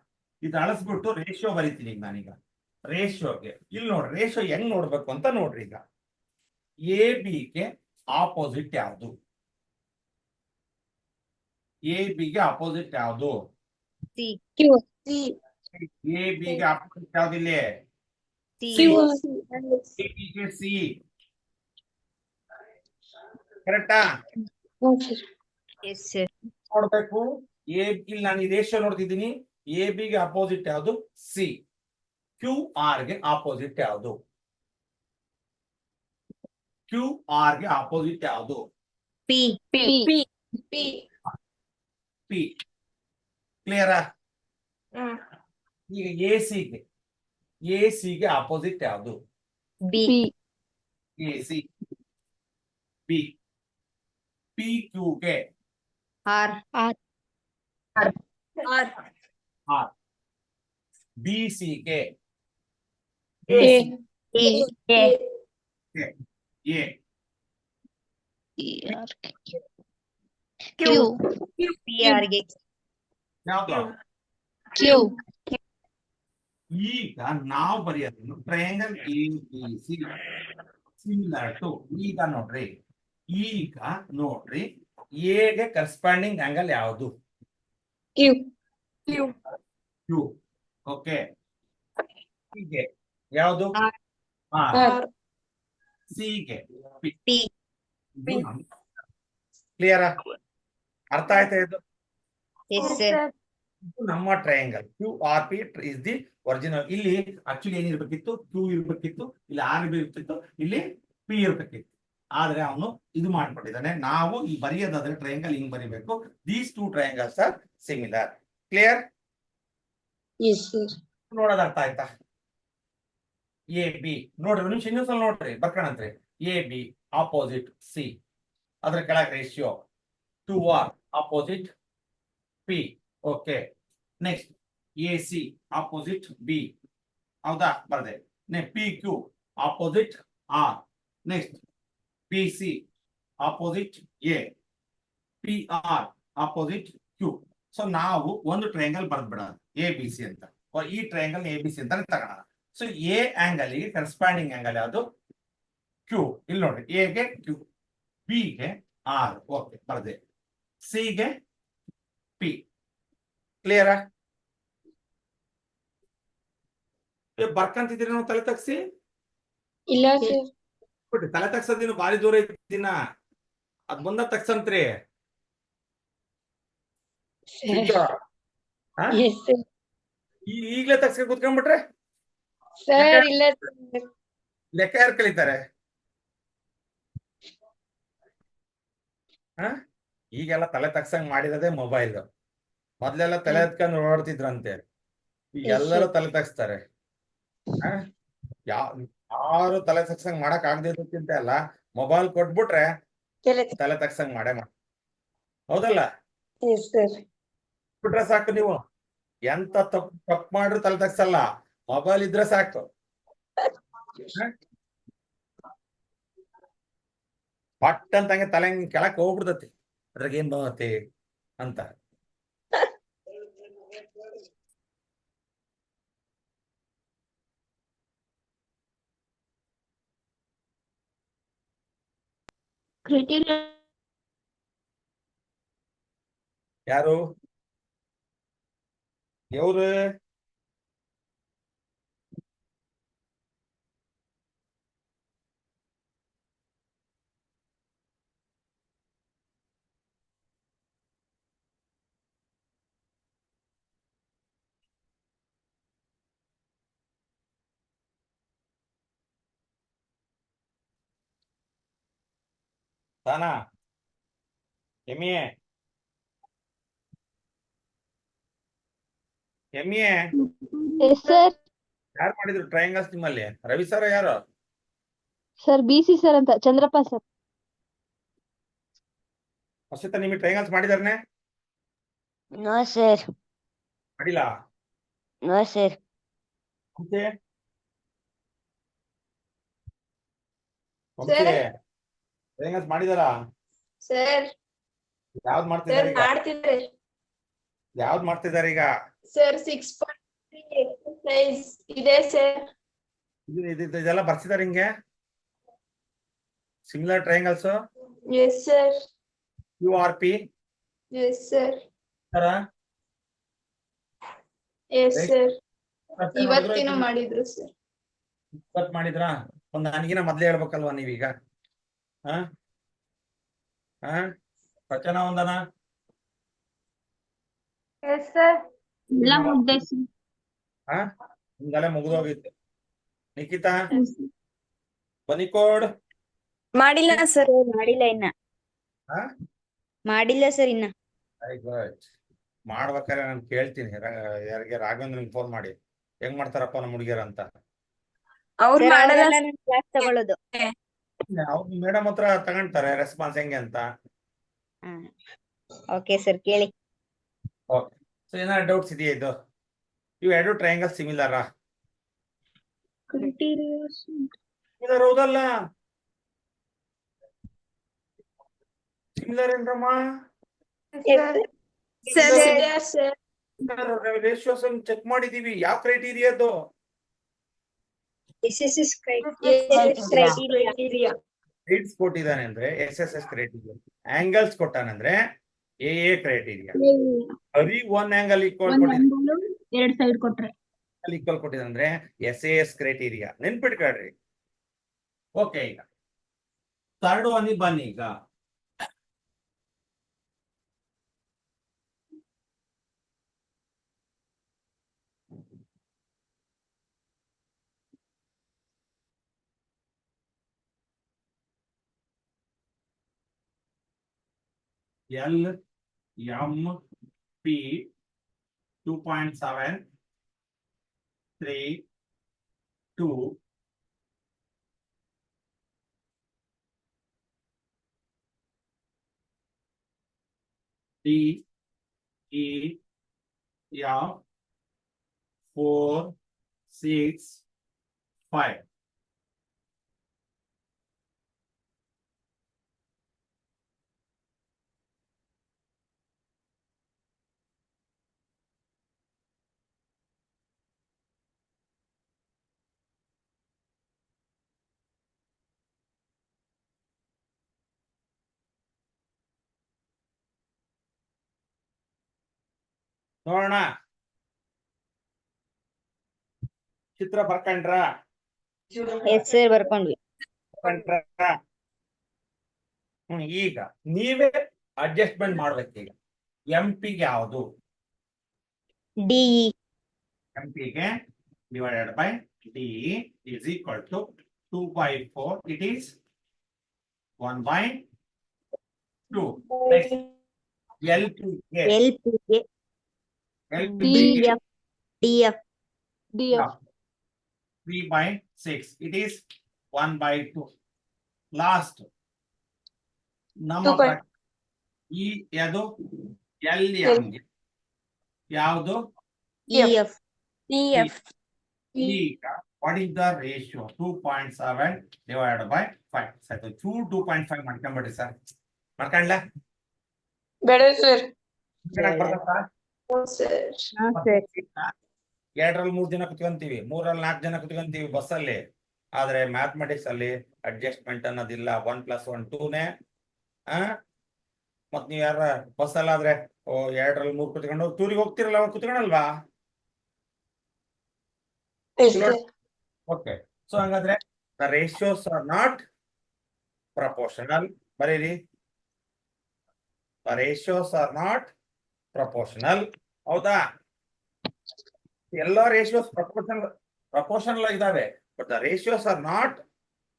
ಇದು ಅಳಿಸ್ಬಿಟ್ಟು ರೇಷಿಯೋ ಬರಿತೀನಿ ಈಗ ನಾನೀಗ. ರೇಷಿಯೋಗೆ ಇಲ್ಲಿ ನೋಡ್ರಿ, ರೇಷಿಯೋ ಹೆಂಗ್ ನೋಡ್ಬೇಕು ಅಂತ ನೋಡ್ರಿ. ಈಗ ಎ ಬಿಗೆ ಆಪೋಸಿಟ್ ಯಾವುದು? ಎ ಬಿಗೆ ಆಪೋಸಿಟ್ ಯಾವುದು? ಎ ಬಿಗೆ ಆಪೋಸಿಟ್ ಯಾವ್ದಿಲ್ಲ? ಸಿ. ಕರೆಕ್ಟಾ? ನೋಡ್ಬೇಕು. ಇಲ್ಲಿ ನಾನು ಈ ರೇಷಿಯೋ ನೋಡ್ತಿದ್ದೀನಿ. ಎ ಬಿಗೆ ಅಪೋಸಿಟ್ ಯಾವುದು? ಸಿ. ಕ್ಯೂ ಆರ್ ಗೆ ಅಪೋಸಿಟ್ ಯಾವುದು? ಕ್ಯೂ ಆರ್ ಗೆ ಅಪೋಸಿಟ್ ಯಾವುದು? P. ಕ್ಲಿಯರಾ? ಈಗ ಎ ಗೆ ಅಪೋಸಿಟ್ ಯಾವುದು? B. A C. B. P Q ಗೆ ಆರ್ ಆರ್, ಬಿ ಸಿ ಗೆ ಎ ಎ, ಕ್ಯೂ ಯಾವ್ದು? ಕ್ಯೂ ಈಗ ನಾವು ಬರೆಯೋದು triangle A B C similar to, ಈಗ ನೋಡ್ರಿ ಎಗೆ ಕರೆಸ್ಪಾಂಡಿಂಗ್ ಆಂಗಲ್ ಯಾವುದು? Q Q. ಓಕೆ, ಹೀಗೆ ಯಾವುದು? ಆರ್ ಸಿಗೆ ಪಿ. ಕ್ಲಿಯರ್? ಅರ್ಥ ಆಯ್ತಾ ಇದು? Yes sir. ಇದು ನಮ್ಮ triangle Q R P is the original. ಇಲ್ಲಿ ಆಕ್ಚುಲಿ ಏನಿರ್ಬೇಕಿತ್ತು? ಕ್ಯೂ ಇರ್ಬೇಕಿತ್ತು, ಇಲ್ಲಿ ಆರ್ ಇರ್ಬೇಕಿತ್ತು, ಇಲ್ಲಿ ಪಿ ಇರ್ಬೇಕಿತ್ತು. ಆದ್ರೆ ಅವನು ಇದು ಮಾಡ್ಕೊಂಡಿದ್ದಾನೆ. ನಾವು ಈ ಬರೆಯೋದಾದ್ರೆ ಟ್ರಯಾಂಗಲ್ ಹಿಂಗ್ ಬರಿಬೇಕು. These two triangles are similar. Clear? Yes sir. ನೋಡೋದ್ ಅರ್ಥ ಆಯ್ತಾ? ಎ ಬಿ ನೋಡ್ರಿ, ಒಂದು ನಿಮಿಷ ಇನ್ನೊಂದ್ಸಲ ನೋಡ್ರಿ, ಬರ್ಕಣಂತ್ರಿ. ಎ ಬಿ ಆಪೋಸಿಟ್ ಸಿ, ಅದ್ರ ಕೆಳಗೆ ratio 2R opposite P. Okay, next A C opposite B. ಹೌದಾ? ಬರ್ದೆ. P Q opposite R. Next P C opposite A, P R opposite Q. So ನಾವು ಒಂದು ಟ್ರಯಾಂಗಲ್ ಬರ್ದ್ಬಿಡೋಣ ಎ ಬಿ ಸಿ ಅಂತ. ಈ ಟ್ರಯಾಂಗಲ್ ಎ ಬಿ ಸಿ ಅಂತ ತಗೋಣ. ಸೊ ಎ ಆಂಗಲ್ ಗೆ ಕರೆಸ್ಪಾಂಡಿಂಗ್ ಆಂಗಲ್ ಯಾವುದು? ಕ್ಯೂ. ಇಲ್ಲಿ ನೋಡ್ರಿ, ಎ ಗೆ ಕ್ಯೂ, ಬಿ ಗೆ ಆರ್. ಓಕೆ, ಬರ್ದೆ. ಸಿ ಗೆ ಪಿ. ಕ್ಲಿಯರಾ? ಬರ್ಕಂತಿದ್ದೀರಿ ನಾವು ತಲೆ ತಗ್ಸಿ? ಇಲ್ಲ ಸರ್. ಬಿಟ್ರಿ, ತಲೆ ತಗ್ಸೋದಿನ್ನು ಭಾರಿ ದೂರ ಐತಿನ, ಅದ್ ಬಂದ ತಗ್ಸಂತ್ರಿ. Yes sir. ಈಗ್ಲೇ ತಗ್ಸ್ಕ ಕೂತ್ಕೊಂಡ್ಬಿಟ್ರೆ ಸರ್ ಇಲ್ಲ ಸರ್. ಲೆಕ್ಕ ಯಾರು ಕಲಿತಾರೆ? ಈಗೆಲ್ಲ ತಲೆ ತಗ್ಸಂಗ್ ಮಾಡಿರೋದೇ ಮೊಬೈಲ್. ಮೊದ್ಲೆಲ್ಲ ತಲೆ ಎತ್ಕೊಂಡು ಓಡಾಡ್ತಿದ್ರಂತೆ, ಈಗ ಎಲ್ಲರೂ ತಲೆ ತಗ್ಸ್ತಾರೆ. ಯಾರು ತಲೆ ತಗ್ಸಂಗ್ ಮಾಡಕ್ ಆಗದಿದ್ದಕ್ಕಿಂತ ಅಲ್ಲ, ಮೊಬೈಲ್ ಕೊಟ್ಬಿಟ್ರೆ ತಲೆ ತಗ್ಸಂಗ್ ಮಾಡೇ ಮಾಡ. ಹೌದಲ್ಲ? Yes sir. ಬಿಟ್ರೆ ಸಾಕು, ನೀವು ಎಂತ ತಪ್ಪು ಮಾಡ್ರು ತಲೆ ತಗ್ಸಲ್ಲ, ಮೊಬೈಲ್ ಇದ್ರೆ ಸಾಕು. ಪಟ್ ಅಂತಂಗೆ ತಲೆ ಕೆಳಕ್ ಹೋಗ್ಬಿಡ್ತತಿ, ಅದ್ರಾಗ ಏನ್ ಬರುತ್ತೆ ಅಂತ. ಯಾರು ಎವ್ರು? ತಾನಾ? ಎಮ್ಮೆ ಎಸ್ ಸರ್. ಯಾರು ಮಾಡಿದ್ರು ಟ್ರಯಾಂಗಲ್ಸ್ ನಿಮ್ಮಲ್ಲಿ? ರವಿ ಸರ್ ಯಾರು? ಸರ್ BC ಸರ್ ಅಂತ, ಚಂದ್ರಪ್ಪ ಸರ್. ಹೊಸತ ನಿಮಗೆ ಟ್ರಯಾಂಗಲ್ಸ್ ಮಾಡಿದಾರನೆ? No sir. ಮಾಡಿಲ್ಲ? No sir. ಮತ್ತೆ ಟ್ರಯಾಂಗಲ್ಸ್ ಮಾಡಿದಾರ? ಸರ್ ಯಾವ್ದು ಮಾಡ್ತಿದ್ದಾರೆ ಈಗ? ಮಾಡ್ತಿದ್ದಾರೆ ಯಾವ್ದು ಮಾಡ್ತಿದ್ದಾರೆ ಈಗ? ಸರ್ 6.3 ಎಕ್ಸರ್ಸೈಸ್ ಇದೆ ಸರ್. ಇದೆಲ್ಲ ಬರ್ಸಿದಾರೆ ಹಿಂಗೆ similar triangles. Yes sir. QRP. Yes sir. ತರ ಎಸ್ ಸರ್. ಇವತ್ತಿನ ಮಾಡಿದ್ರು ಸರ್. ಇವತ್ತು ಮಾಡಿದ್ರಾ? ಒಂದ್ ನನಗಿನ ಮೊದ್ಲೇ ಹೇಳ್ಬೇಕಲ್ವಾ ನೀವೀಗ? ರಚನಾ ಒಂದನ? Yes sir. ನಿಮ್ದೆಲ್ಲ ಮುಗಿದೋಗಿತ್ತು. ನಿಖಿತಾ ಬನಿಕೋಡ್ ಮಾಡಿಲ್ಲ ಸರ್, ಮಾಡಿಲ್ಲ ಇನ್ನ. ಮಾಡಿಲ್ಲ ಸರ್ ಇನ್ನ. Very good. ಮಾಡ್ಬೇಕಾದ್ರೆ ನಾನು ಕೇಳ್ತೀನಿ, ಯಾರಿಗೆ ರಾಘವೇಂದ್ರನ್ ಫೋನ್ ಮಾಡಿ ಹೆಂಗ್ ಮಾಡ್ತಾರಪ್ಪ ನಮ್ಮ ಹುಡುಗಿಯರ ಅಂತ. ಅವ್ರು ಮಾಡಲ್ಲ, ಕ್ಲಾಸ್ ತಗೊಳ್ಳೋದು. ಅವ್ರು ಮೇಡಮ್ ಹತ್ರ ತಗೊಂತಾರೆ ರೆಸ್ಪಾನ್ಸ್ ಹೆಂಗೆ ಅಂತ. ಓಕೆ ಸರ್ ಕೇಳಿ. ಓಕೆ. ಸೊ ಏನಾದ್ರು ಡೌಟ್ಸ್ ಇದೆಯಾ ಇದು? ಇವು ಎರಡು ಟ್ರಯಾಂಗಲ್ ಸಿಮಿಲರಾ? ಸಿಮಿಲರ್ ಹೌದಲ್ಲ? ಸಿಮಿಲರ್ ಏನ್ರಮ್ಮ? ರೇಷಿಯೋಸ್ ಚೆಕ್ ಮಾಡಿದೀವಿ. ಯಾವ ಕ್ರೈಟೀರಿಯಾದು? SSS Criteria. ಸೈಡ್ಸ್ ಕೊಟ್ಟಿದ್ದಾನೆ ಅಂದ್ರೆ SSS ಕ್ರೈಟೀರಿಯಾ, ಆಂಗಲ್ಸ್ ಕೊಟ್ಟಾನಂದ್ರೆ AA ಕ್ರೈಟೀರಿಯಾ. ಬರೀ ಒನ್ ಆಂಗಲ್ ಈಕ್ವಲ್ ಎರಡ್ ಸೈಡ್ ಕೊಟ್ರೆ ಈಕ್ವಲ್ ಕೊಟ್ಟಿದಂದ್ರೆ SAS ಕ್ರೈಟೀರಿಯಾ. ನೆನ್ಪಿಟ್ಕೊಳ್ರಿ. ಓಕೆ, ಈಗ ಥರ್ಡ್ ಒನ್ ಬನ್ನಿ. ಈಗ LMP 2.7 3 2 D E F 4 6 5. ನೋಡೋಣ, ಚಿತ್ರ ಬರ್ಕೊಂಡ್ರ? Yes sir ಬರ್ಕೊಂಡ್ವಿ. ಈಗ ನೀವೇ ಅಡ್ಜಸ್ಟ್ಮೆಂಟ್ ಮಾಡ್ಬೇಕು. ಈಗ MP ಗೆ ಯಾವುದು? DE. MP ಗೆ divided by DE is equal to 2/4. It is 1/2. Next, LP ಗೆ LP ಗೆ DF. DF. DF 3/6. It is 1/2. Last, ನಮ್ಮ 2/5. ಈ ಯಾವುದು? LM ಗೆ ಯಾವುದು? EF. EF. ಈಗ what is the ratio? 2.7 divided by 5. ಸರಿ, 2.5 ಮಾಡ್ಕೊಂಡ್ಬಿಡ್ರಿ ಸರ್. ಮಾಡ್ಕೊಂಡ್ಲ? ಬೇಡ ಸರ್. ಎರಡರಲ್ಲಿ 3 ಜನ ಕುತ್ಕೊಂತೀವಿ, 3ರಲ್ಲಿ 4 ಜನ ಕುತ್ಕೊಂತೀವಿ ಬಸ್ಸಲ್ಲಿ. ಆದ್ರೆ ಮ್ಯಾಥಮೆಟಿಕ್ಸ್ ಅಲ್ಲಿ ಅಡ್ಜಸ್ಟ್ಮೆಂಟ್ ಅನ್ನೋದಿಲ್ಲ. 1 + 1 2ನೇ. ಮತ್ ನೀವ್ ಯಾರ ಬಸ್ಸಲ್ಲ ಆದ್ರೆ 2ರಲ್ಲಿ 3 ಕುತ್ಕೊಂಡು ಟೂರಿಗೆ ಹೋಗ್ತಿರಲ್ಲ, ಅವಾಗ ಕುತ್ಕೊಳಲ್ವಾ? ಓಕೆ. ಸೊ ಹಂಗಾದ್ರೆ the ratios are not proportional. ಬರೀರಿ, the ratios are not proportional. ಹೌದಾ? ಎಲ್ಲ ರೇಷಿಯೋಸ್ ಪ್ರಪೋರ್ಷನಲ್ ಇದಾವೆ, but the ratios are not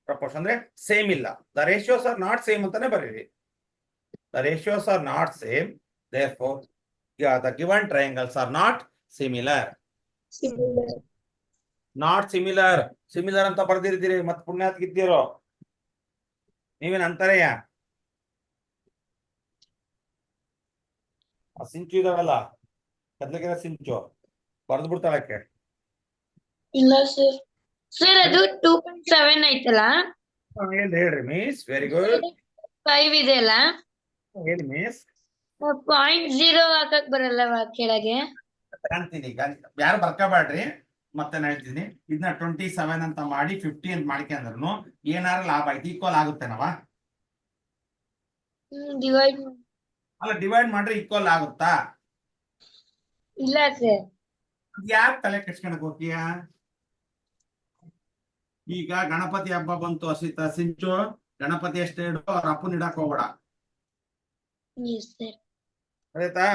proportion ಅಂದ್ರೆ ಸೇಮ್ ಇಲ್ಲ. The ratios are not same ಅಂತಾನೆ ಬರೀರಿ. The ratios are not same, therefore the given triangles are not similar. Not similar. Similar ಅಂತ ಬರ್ದಿರ್ತೀರಿ, ಮತ್ ಪುಣ್ಯಾತ್ಗೆ ಇದ್ದೀರೋ ನೀವೇನ್ ಅಂತಾರೆಯ? ಆ ಸಿಂಚು ಇದಾವಲ್ಲ, ಕದ್ಲಗಿರ ಸಿಂಚು ಬರ್ದು ಬಿಡ್ತಾಳಕ್ಕೆ. ಇಲ್ಲ ಸರ್. ಸರ್ ಅದು 2.7 ಐತಲ್ಲ, ಹೇಳ್ರಿ ಮಿಸ್. Very good. 5 ಇದೆ ಅಲ್ಲ, ಹೇಳಿ ಮಿಸ್. 0.0 ಹಾಕಕ್ ಬರಲ್ಲವಾ ಕೆಳಗೆ? ಕಾಣ್ತೀನಿ. ಈಗ ಯಾರು ಬರ್ಕೋಬೇಡ್ರಿ, ಮತ್ತೆ ನಾನು ಹೇಳ್ತೀನಿ. ಇದನ್ನ 27 ಅಂತ ಮಾಡಿ 50 ಅಂತ ಮಾಡ್ಕೊಂಡ್ರು ಏನಾರು ಲಾಭ ಆಯ್ತು? ಈಕ್ವಲ್ ಆಗುತ್ತೇನವ? ಡಿವೈಡ್ ಅಲ್ಲ, ಡಿವೈಡ್ ಮಾಡ್ರೆ ಈಕ್ವಲ್ ಆಗುತ್ತಾ? ಇಲ್ಲ ಸರ್. ಯಾಕೆ ತಲೆ ಕೆಡ್ಸ್ಕೊಳಕ್ ಹೋಗ್ತೀಯ? ಈಗ ಗಣಪತಿ ಹಬ್ಬ ಬಂತು ಅಸಿತ ಸಿಂಚು. ಗಣಪತಿ ಅಷ್ಟೇ ಇಡು, ಅವ್ರ ಅಪ್ಪನ ಇಡಕ್ ಹೋಗ್ಬೇಡ. Yes sir. ಆಯ್ತಾ?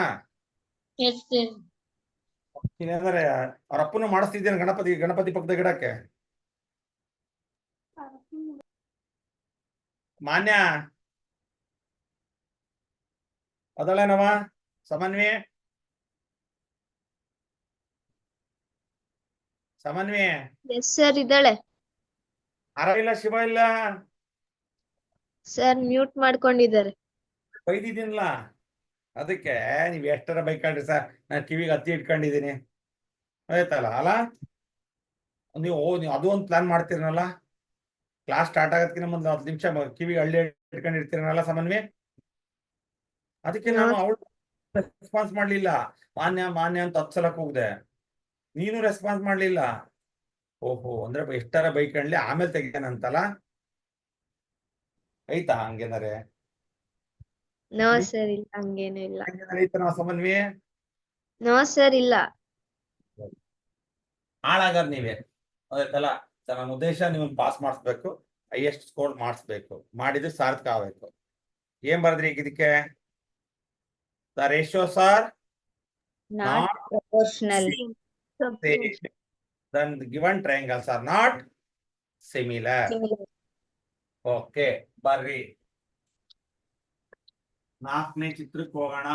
Yes sir. ನೀನಂದ್ರೆ ಅವ್ರ ಅಪ್ಪನು ಮಾಡಿಸ್ತಿದ್ದೇನೆ ಗಣಪತಿ ಪಕ್ಕದ ಗಿಡಕ್ಕೆ. ಮಾನ್ಯ ಅದಳೇನವ ಸಮನ್ವಿ? ಸಮನ್ವಿ ಎಸ್ ಸರ್ ಇದ್ದಾಳೆ ಅರ ಇಲ್ಲ, ಶಿವ ಇಲ್ಲ. ಸರ್ ಮ್ಯೂಟ್ ಮಾಡ್ಕೊಂಡಿದ್ದಾರೆ. ಬೈದಿದ್ದೀನಲ್ಲ, ಅದಕ್ಕೆ ನೀವ್ ಎಷ್ಟರ ಬೈಕೊಂಡ್ರಿ ಸರ್, ನಾನು ಕಿವಿಗೆ ಹತ್ತಿ ಇಟ್ಕೊಂಡಿದ್ದೀನಿ ಆಯ್ತಲ್ಲ ಅಲ್ಲ. ನೀವು ಅದು ಒಂದು ಪ್ಲಾನ್ ಮಾಡ್ತೀರನಲ್ಲ, ಕ್ಲಾಸ್ ಸ್ಟಾರ್ಟ್ ಆಗೋದಕ್ಕಿಂತ ಮೊದಲು 10 ನಿಮಿಷ ಕಿವಿಗೆ ಹಳ್ಳಿ ಇಟ್ಕೊಂಡಿರ್ತೀರನಲ್ಲ ಸಮನ್ವಿ. ಅದಕ್ಕೆ ನಾನು ಅವಳು ರೆಸ್ಪಾನ್ಸ್ ಮಾಡ್ಲಿಲ್ಲ, ಮಾನ್ಯ ಮಾನ್ಯ ಅಂತ 10 ಸಲ ಕೂಗ್ದೆ, ನೀನು ರೆಸ್ಪಾನ್ಸ್ ಮಾಡ್ಲಿಲ್ಲ. ಓಹೋ, ಅಂದ್ರೆ ಎಷ್ಟರ ಬೈಕಂಡ್ಲಿ ಆಮೇಲೆ ತೆಗಿತಾನಂತಲ್ಲ, ಐತಾ ಹಂಗೇನಾರೆ? ನೋ ಸರ್ ಇಲ್ಲ, ಹಂಗೇನು ಇಲ್ಲ. ಐತ ನಾವು ಸಮನ್ವಿ ನೋ ಸರ್ ಇಲ್ಲ. ಹಾಳಾಗಾರ ನೀವೇ ಅದಕ್ಕಲ್ಲ. ನನ್ನ ಉದ್ದೇಶ ನಿಮ್ಮನ್ನ ಪಾಸ್ ಮಾಡಿಸ್ಬೇಕು, ಹೈಯೆಸ್ಟ್ ಸ್ಕೋರ್ ಮಾಡಿಸ್ಬೇಕು, ಮಾಡಿದ್ರೆ ಸಾರ್ಥಕ ಆಗ್ಬೇಕು. ಏನ್ ಬರ್ದ್ರಿ ಈಗ ಇದಕ್ಕೆ? The ratios are not proportional. then the given triangles are not similar. ಓಕೆ, ಬರ್ರಿ 4ನೇ ಚಿತ್ರಕ್ಕೆ ಹೋಗೋಣ.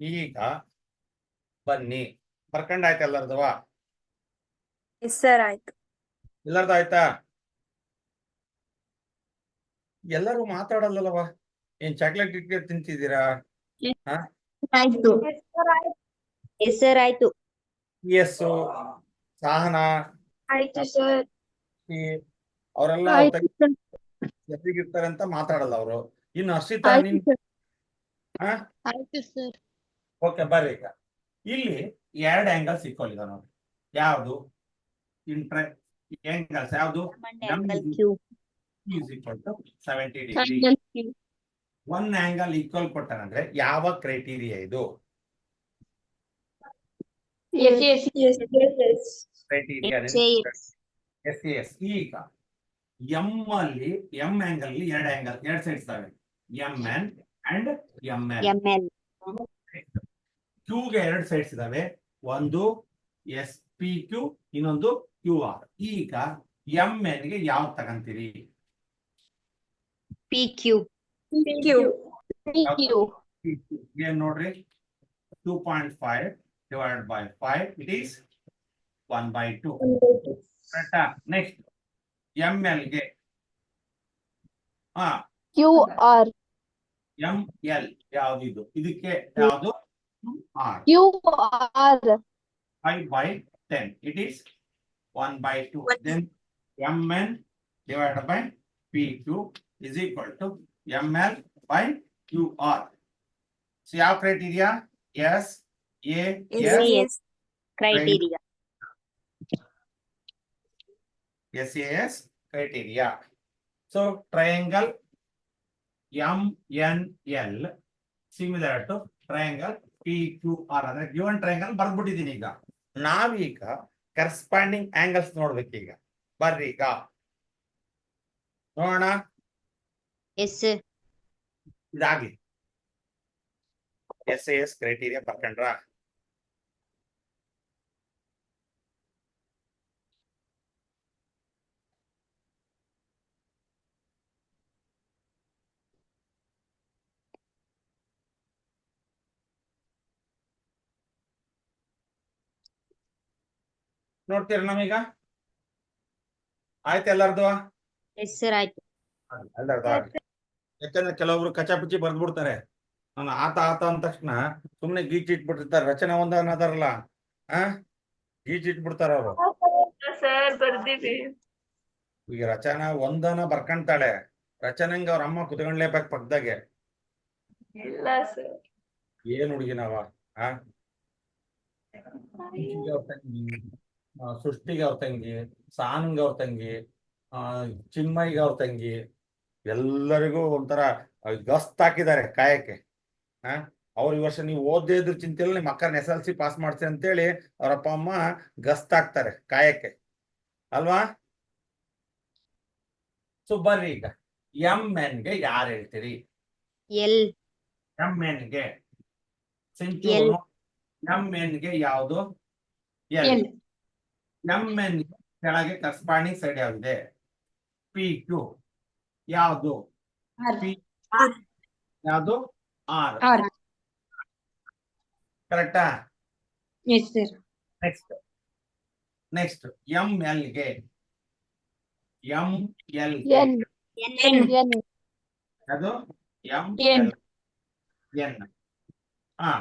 ಈಗ ಬನ್ನಿ, ಬರ್ಕೊಂಡಾಯ್ತು ಎಲ್ಲರದವ? ಸರ್ ಆಯ್ತು. ಎಲ್ಲರದು ಆಯ್ತಾ? ಎಲ್ಲರೂ ಮಾತಾಡಲ್ಲವ, ಏನ್ ಚಾಕ್ಲೇಟ್ ಗಿಕ್ಲೇಟ್ ತಿಂತಿದ್ದೀರಾ? ಆಯ್ತು. ಎಸ್ ಸರ್ ಆಯ್ತು. ಎಸ್ ಸಹನಾ ಆಯ್ತು ಸರ್. ಅವರೆಲ್ಲ ಆಯ್ತು ಸರ್. ಜೊತೆಗಿರ್ತಾರೆ ಅಂತ ಮಾತಾಡಲ್ಲ ಅವರು. ಇನ್ನು ಹರ್ಷಿತಾ ಆಯ್ತು ನಿನ್ ಸರ್. ಹಾ ಆಯ್ತು ಸರ್. ಓಕೆ, ಬರ್ರಿ. ಈಗ ಇಲ್ಲಿ 2 ಆಂಗಲ್ಸ್ ಈಕ್ವಲ್ ಇದೆ ನೋಡಿ. ಯಾವುದು ಆಂಗಲ್ಸ್? ಯಾವುದು? Angle Q. is equal to 70 degree. Angle Q. One angle equal ಕೊಟ್ಟಾನಂದ್ರೆ ಯಾವ ಕ್ರೈಟೀರಿಯಾ ಇದು? Yes, yes. Yes, yes, yes. ಕ್ರೈಟೀರಿಯಾ SAS. Yes yes. ಈಗ ಎಂ ಅಲ್ಲಿ ಎಂ ಆಂಗಲ್ ಅಲ್ಲಿ 2 ಆಂಗಲ್ 2 ಸೈಡ್ಸ್ ಇದಾವೆ, M N and M L. ML. ಕ್ಯೂಗೆ 2 ಸೈಡ್ಸ್ ಇದಾವೆ, ಒಂದು ಎಸ್ ಪಿ ಕ್ಯೂ, ಇನ್ನೊಂದು ಕ್ಯೂ ಆರ್. ಈಗ ಎಂ ಎನ್ ಗೆ ಯಾವ್ದು ತಗಂತೀರಿ? PQ. PQ. PQ. ಏನ್ ನೋಡ್ರಿ, 2.5 divided by 5, it is 1/2. ಕರೆಕ್ಟಾ? ನೆಕ್ಸ್ಟ್ ಎಂ ಎಲ್ ಗೆ QR. ಎಂ ಎಲ್ ಯಾವ್ದು? ಇದು ಇದಕ್ಕೆ ಯಾವ್ದು? R. QR. 5/10, it is 1/2. Then mn divided by pq is equal to ml by qr. So ಯಾವ criteria? S A S SAS. Criteria. SAS criteria. So triangle MNL similar to triangle PQR. ಅಂದ್ರೆ given triangle ಬರ್ದ್ಬಿಟ್ಟಿದ್ದೀನಿ. ಈಗ ನಾವೀಗ ಕರೆಸ್ಪಾಂಡಿಂಗ್ ಆಂಗಲ್ಸ್ ನೋಡ್ಬೇಕೀಗ. ಬರ್ರಿ ಈಗ ನೋಡೋಣ. ಎಸ್ ಇದಾಗ್ಲಿ, SAS ಕ್ರೈಟೀರಿಯಾ ಬರ್ಕೊಂಡ್ರ? ನೋಡ್ತೀರ ನಮೀಗ? ಆಯ್ತು ಎಲ್ಲರದು? ಎಸ್ ಸರ್ ಆಯ್ತು. ಎಲ್ಲರದು ಆಗ್ಲಿ. ಯಾಕಂದ್ರೆ ಕೆಲವೊಬ್ರು ಕಚಾಪಿಚಿ ಬರ್ದ್ಬಿಡ್ತಾರೆ. ನಾನು ಆತ ಆತ ಅಂದ ತಕ್ಷಣ ಸುಮ್ನೆ ಗೀಚ್ ಇಟ್ಬಿಟ್ಟಿರ್ತಾರೆ. ರಚನೆ ಒಂದ ಅನ್ನೋದಾರಲ್ಲ, ಆ ಈಜ್ ಇಟ್ಬಿಡ್ತಾರ ಅವರು. ಸರ್ ಬರ್ದಿವಿ. ಈಗ ರಚನಾ ಒಂದನ ಬರ್ಕಂತಾಳೆ, ರಚನೆಂಗ ಅವ್ರ ಅಮ್ಮ ಕುತ್ಕೊಂಡ್ಲೇಬೇಕು ಪಕ್ಕದಾಗೆ. ಇಲ್ಲ ಸರ್. ಏನ್ ಹುಡುಗಿನವ ಆ ಈಚಿಗೆ ಅವ್ರ ತಂಗಿ, ಸೃಷ್ಟಿಗೆ ಅವ್ರ ತಂಗಿ, ಸಾನ್ಗೆ ಅವ್ರ ತಂಗಿ, ಚಿನ್ಮಯ್ಗೆ ಅವ್ರ ತಂಗಿ, ಎಲ್ಲರಿಗೂ ಒಂಥರ ಗಸ್ತ್ ಹಾಕಿದ್ದಾರೆ ಕಾಯಕ್ಕೆ. ಅವ್ರ ಈ ವರ್ಷ ನೀವು ಓದೇ ಇದ್ರ ಚಿಂತೆಲ್ಲ ನಿಮ್ಮ ಅಕ್ಕನ SLC ಪಾಸ್ ಮಾಡ್ಸಿ ಅಂತೇಳಿ ಅವ್ರ ಅಪ್ಪ ಅಮ್ಮ ಗಸ್ತ್ ಹಾಕ್ತಾರೆ ಕಾಯಕ್ಕೆ ಅಲ್ವಾ? ಸೊ ಬರ್ರಿ ಈಗ MN ಗೆ ಯಾರು ಹೇಳ್ತೀರಿ? ಎಲ್ MN ಗೆ ಸಿಂಚು ಎಲ್. MN ಗೆ ಯಾವುದು? ಎಲ್. ಎಲ್. MN ಗೆ ಕೆಳಗೆ ಕರೆಸ್ಪಾಂಡಿಂಗ್ ಸೈಡ್ ಯಾವ್ದಿದೆ? PQ. ಯಾವುದು? ಆರ್. P. ಯಾವುದು? R. ಆರ್. ಕರೆಕ್ಟಾ? Yes sir. ನೆಕ್ಸ್ಟ್ ML ಗೆ ML N. N. ಅದು N. N. ಹಾ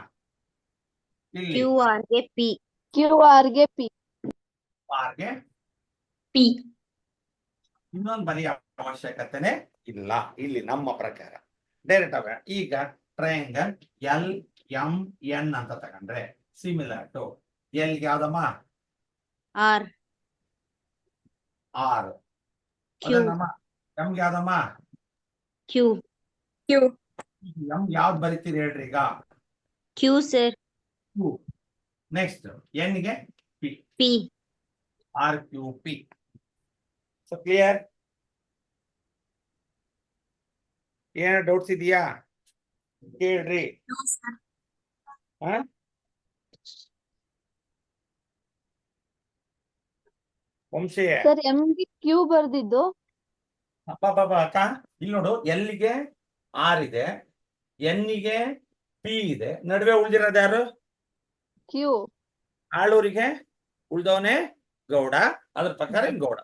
ಇಲ್ಲಿ ಕ್ಯೂ ಆರ್ ಗೆ ಪಿ. QR ಗೆ P. R ಗೆ ಪಿ. ಇನ್ನೊಂದು ಬರೆಯ ಅವಶ್ಯಕತೆನೆ ಇಲ್ಲ ಇಲ್ಲಿ ನಮ್ಮ ಪ್ರಕಾರ. ಡೈರೆಕ್ಟ್ ಅವ ಈಗ ಟ್ರಯಾಂಗಲ್ LMN ಅಂತ ತಗೊಂಡ್ರೆ ಸಿಮಿಲರ್ ಟು ಎಲ್ ಯಾವ್ದಮ್ಮ? R R. ಕ್ಯೂ M ಯಾವ್ದಮ್ಮ? ಕ್ಯೂ M ಯಾವ್ದು ಬರಿತೀರಿ ಹೇಳ್ರಿ ಈಗ? Q sir. Q. Next N ಗೆ ಪಿ. RQP. So clear? ಏನ ಡೌಟ್ಸ್ ಇದೆಯಾ ಕೇಳ್ರಿ. ವಂಶಿ ಸರ್ M ಗೆ Q ಬರ್ದಿದ್ದು. ಅಪ್ಪ ಅಕ್ಕ ಇಲ್ಲಿ ನೋಡು, L ಗೆ R ಇದೆ, N ಗೆ P ಇದೆ, ನಡುವೆ ಉಳ್ದಿರೋದು ಯಾರು? Q. ಆಳೂರಿಗೆ ಉಳ್ದವನೇ ಗೌಡ, ಅದ್ರ ಪ್ರಕಾರ ಗೌಡ.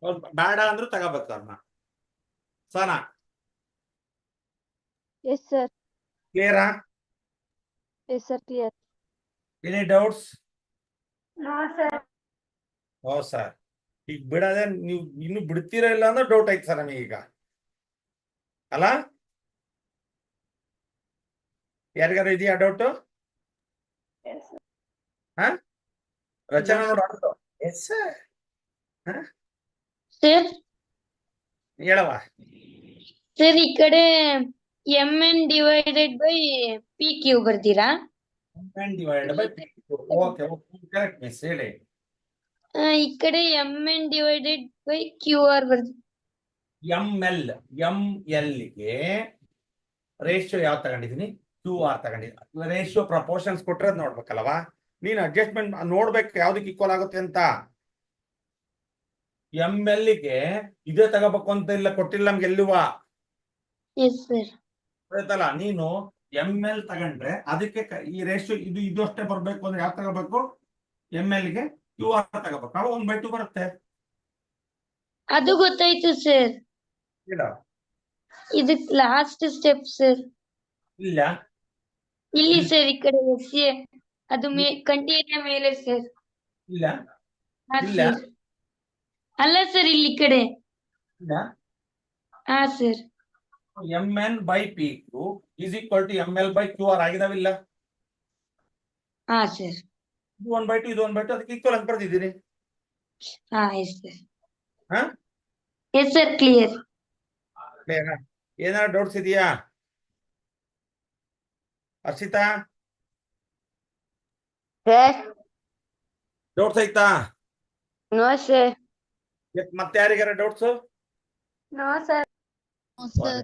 ಅವ್ರು ಬೇಡ ಅಂದ್ರು ತಗೋಬೇಕು ಅವ್ರನ್ನ. Sana Yes sir. ಕ್ಲಿಯರಾ? Yes sir, clear. Any doubts? No sir. Oh sir, ಈಗ ಬಿಡದೆ ನೀವು ಇನ್ನು ಬಿಡ್ತೀರಾ ಇಲ್ಲ ಅಂದ್ರೆ ಡೌಟ್ ಐತೆ ಸರ್ ನಮಗೆ ಈಗ ಅಲ್ಲ? ಯಾರಿಗಾರು ಇದೆಯಾ ಡೌಟ್? ರಚನಾ ನೋಡು. ಎಸ್ ಸರ್ ಸರ್ ಹೇಳವ. ಸರ್ ಈ ಕಡೆ MN ಡಿವೈಡೆಡ್ ಬೈ PQ ಬರ್ತೀರಾ? ಓಕೆ ಕರೆಕ್ಟ್ ಮಿಸ್ ಹೇಳಿ. ಈ ಕಡೆ MN ಡಿವೈಡೆಡ್ ಬೈ QR ಬರ್ತೀರಾ? ML ಗೆ ರೇಷಿಯೋ ಯಾವ್ದು ತಗೊಂಡಿದ್ದೀನಿ? QR ತಗೊಂಡಿದ್ದೀನಿ. ರೇಷಿಯೋ ಪ್ರಪೋರ್ಷನ್ಸ್ ಕೊಟ್ರೆ ಅದ್ ನೋಡ್ಬೇಕಲ್ವಾ? ನೀನು ಅಡ್ಜಸ್ಟ್ಮೆಂಟ್ ನೋಡ್ಬೇಕು ಯಾವ್ದಕ್ಕೆ ಈಕ್ವಲ್ ಆಗುತ್ತೆ ಅಂತ. ML ಗೆ ಇದೇ ತಗೋಬೇಕು ಅಂತ ಇಲ್ಲ, ಕೊಟ್ಟಿಲ್ಲ ನಮ್ಗೆ ಎಲ್ಲುವ. Yes sir. ಆಯ್ತಲ್ಲ, ನೀನು ML ತಗೊಂಡ್ರೆ ಅದಕ್ಕೆ ಈ ರೇಷಿಯೋ ಇದು ಅಷ್ಟೇ ಬರ್ಬೇಕು ಅಂದ್ರೆ ಯಾವ್ದು ತಗೋಬೇಕು? ML ಗೆ QR ತಗೋಬೇಕು. ಅವಾಗ 1/2 ಬರುತ್ತೆ. ಅದು ಗೊತ್ತಾಯ್ತು ಸರ್. ಇಲ್ಲ ಇದಕ್ ಲಾಸ್ಟ್ ಸ್ಟೆಪ್ ಸರ್. ಇಲ್ಲ ಇಲ್ಲಿ ಸರ್ ಈ ಕಡೆ SA ಅದು ಕಂಟಿನ್ಯೂ ಮೇಲೆ ಸರ್. ಇಲ್ಲ ಹಾ ಇಲ್ಲ. ಸರ್. ಅಲ್ಲ ಸರ್ ಇಲ್ಲಿ ಕಡೆ. ಇಲ್ಲ. ಹಾ sir. MN by PQ is equal to ML by QR ಆಗಿದಾವಿಲ್ಲ? ಹಾ ಸರ್. ಇದು 1/2 ಇದು 1/2 ಅದಕ್ಕೆ ಈಕ್ವಲ್ ಅಂತ ಬರ್ದಿದ್ದೀನಿ. ಹಾ ಎಸ್ ಸರ್. ಹಾ ಎಸ್ ಸರ್, ಕ್ಲಿಯರ್. ಏನಾದ್ರು ಡೌಟ್ಸ್ ಇದೆಯಾ ಹರ್ಷಿತಾ? ಸರ್ ಡೌಟ್ಸ್ ಐತಾ? No sir. ಮತ್ತೆ ಯಾರಿಗಾರ doubts? No sir. No sir.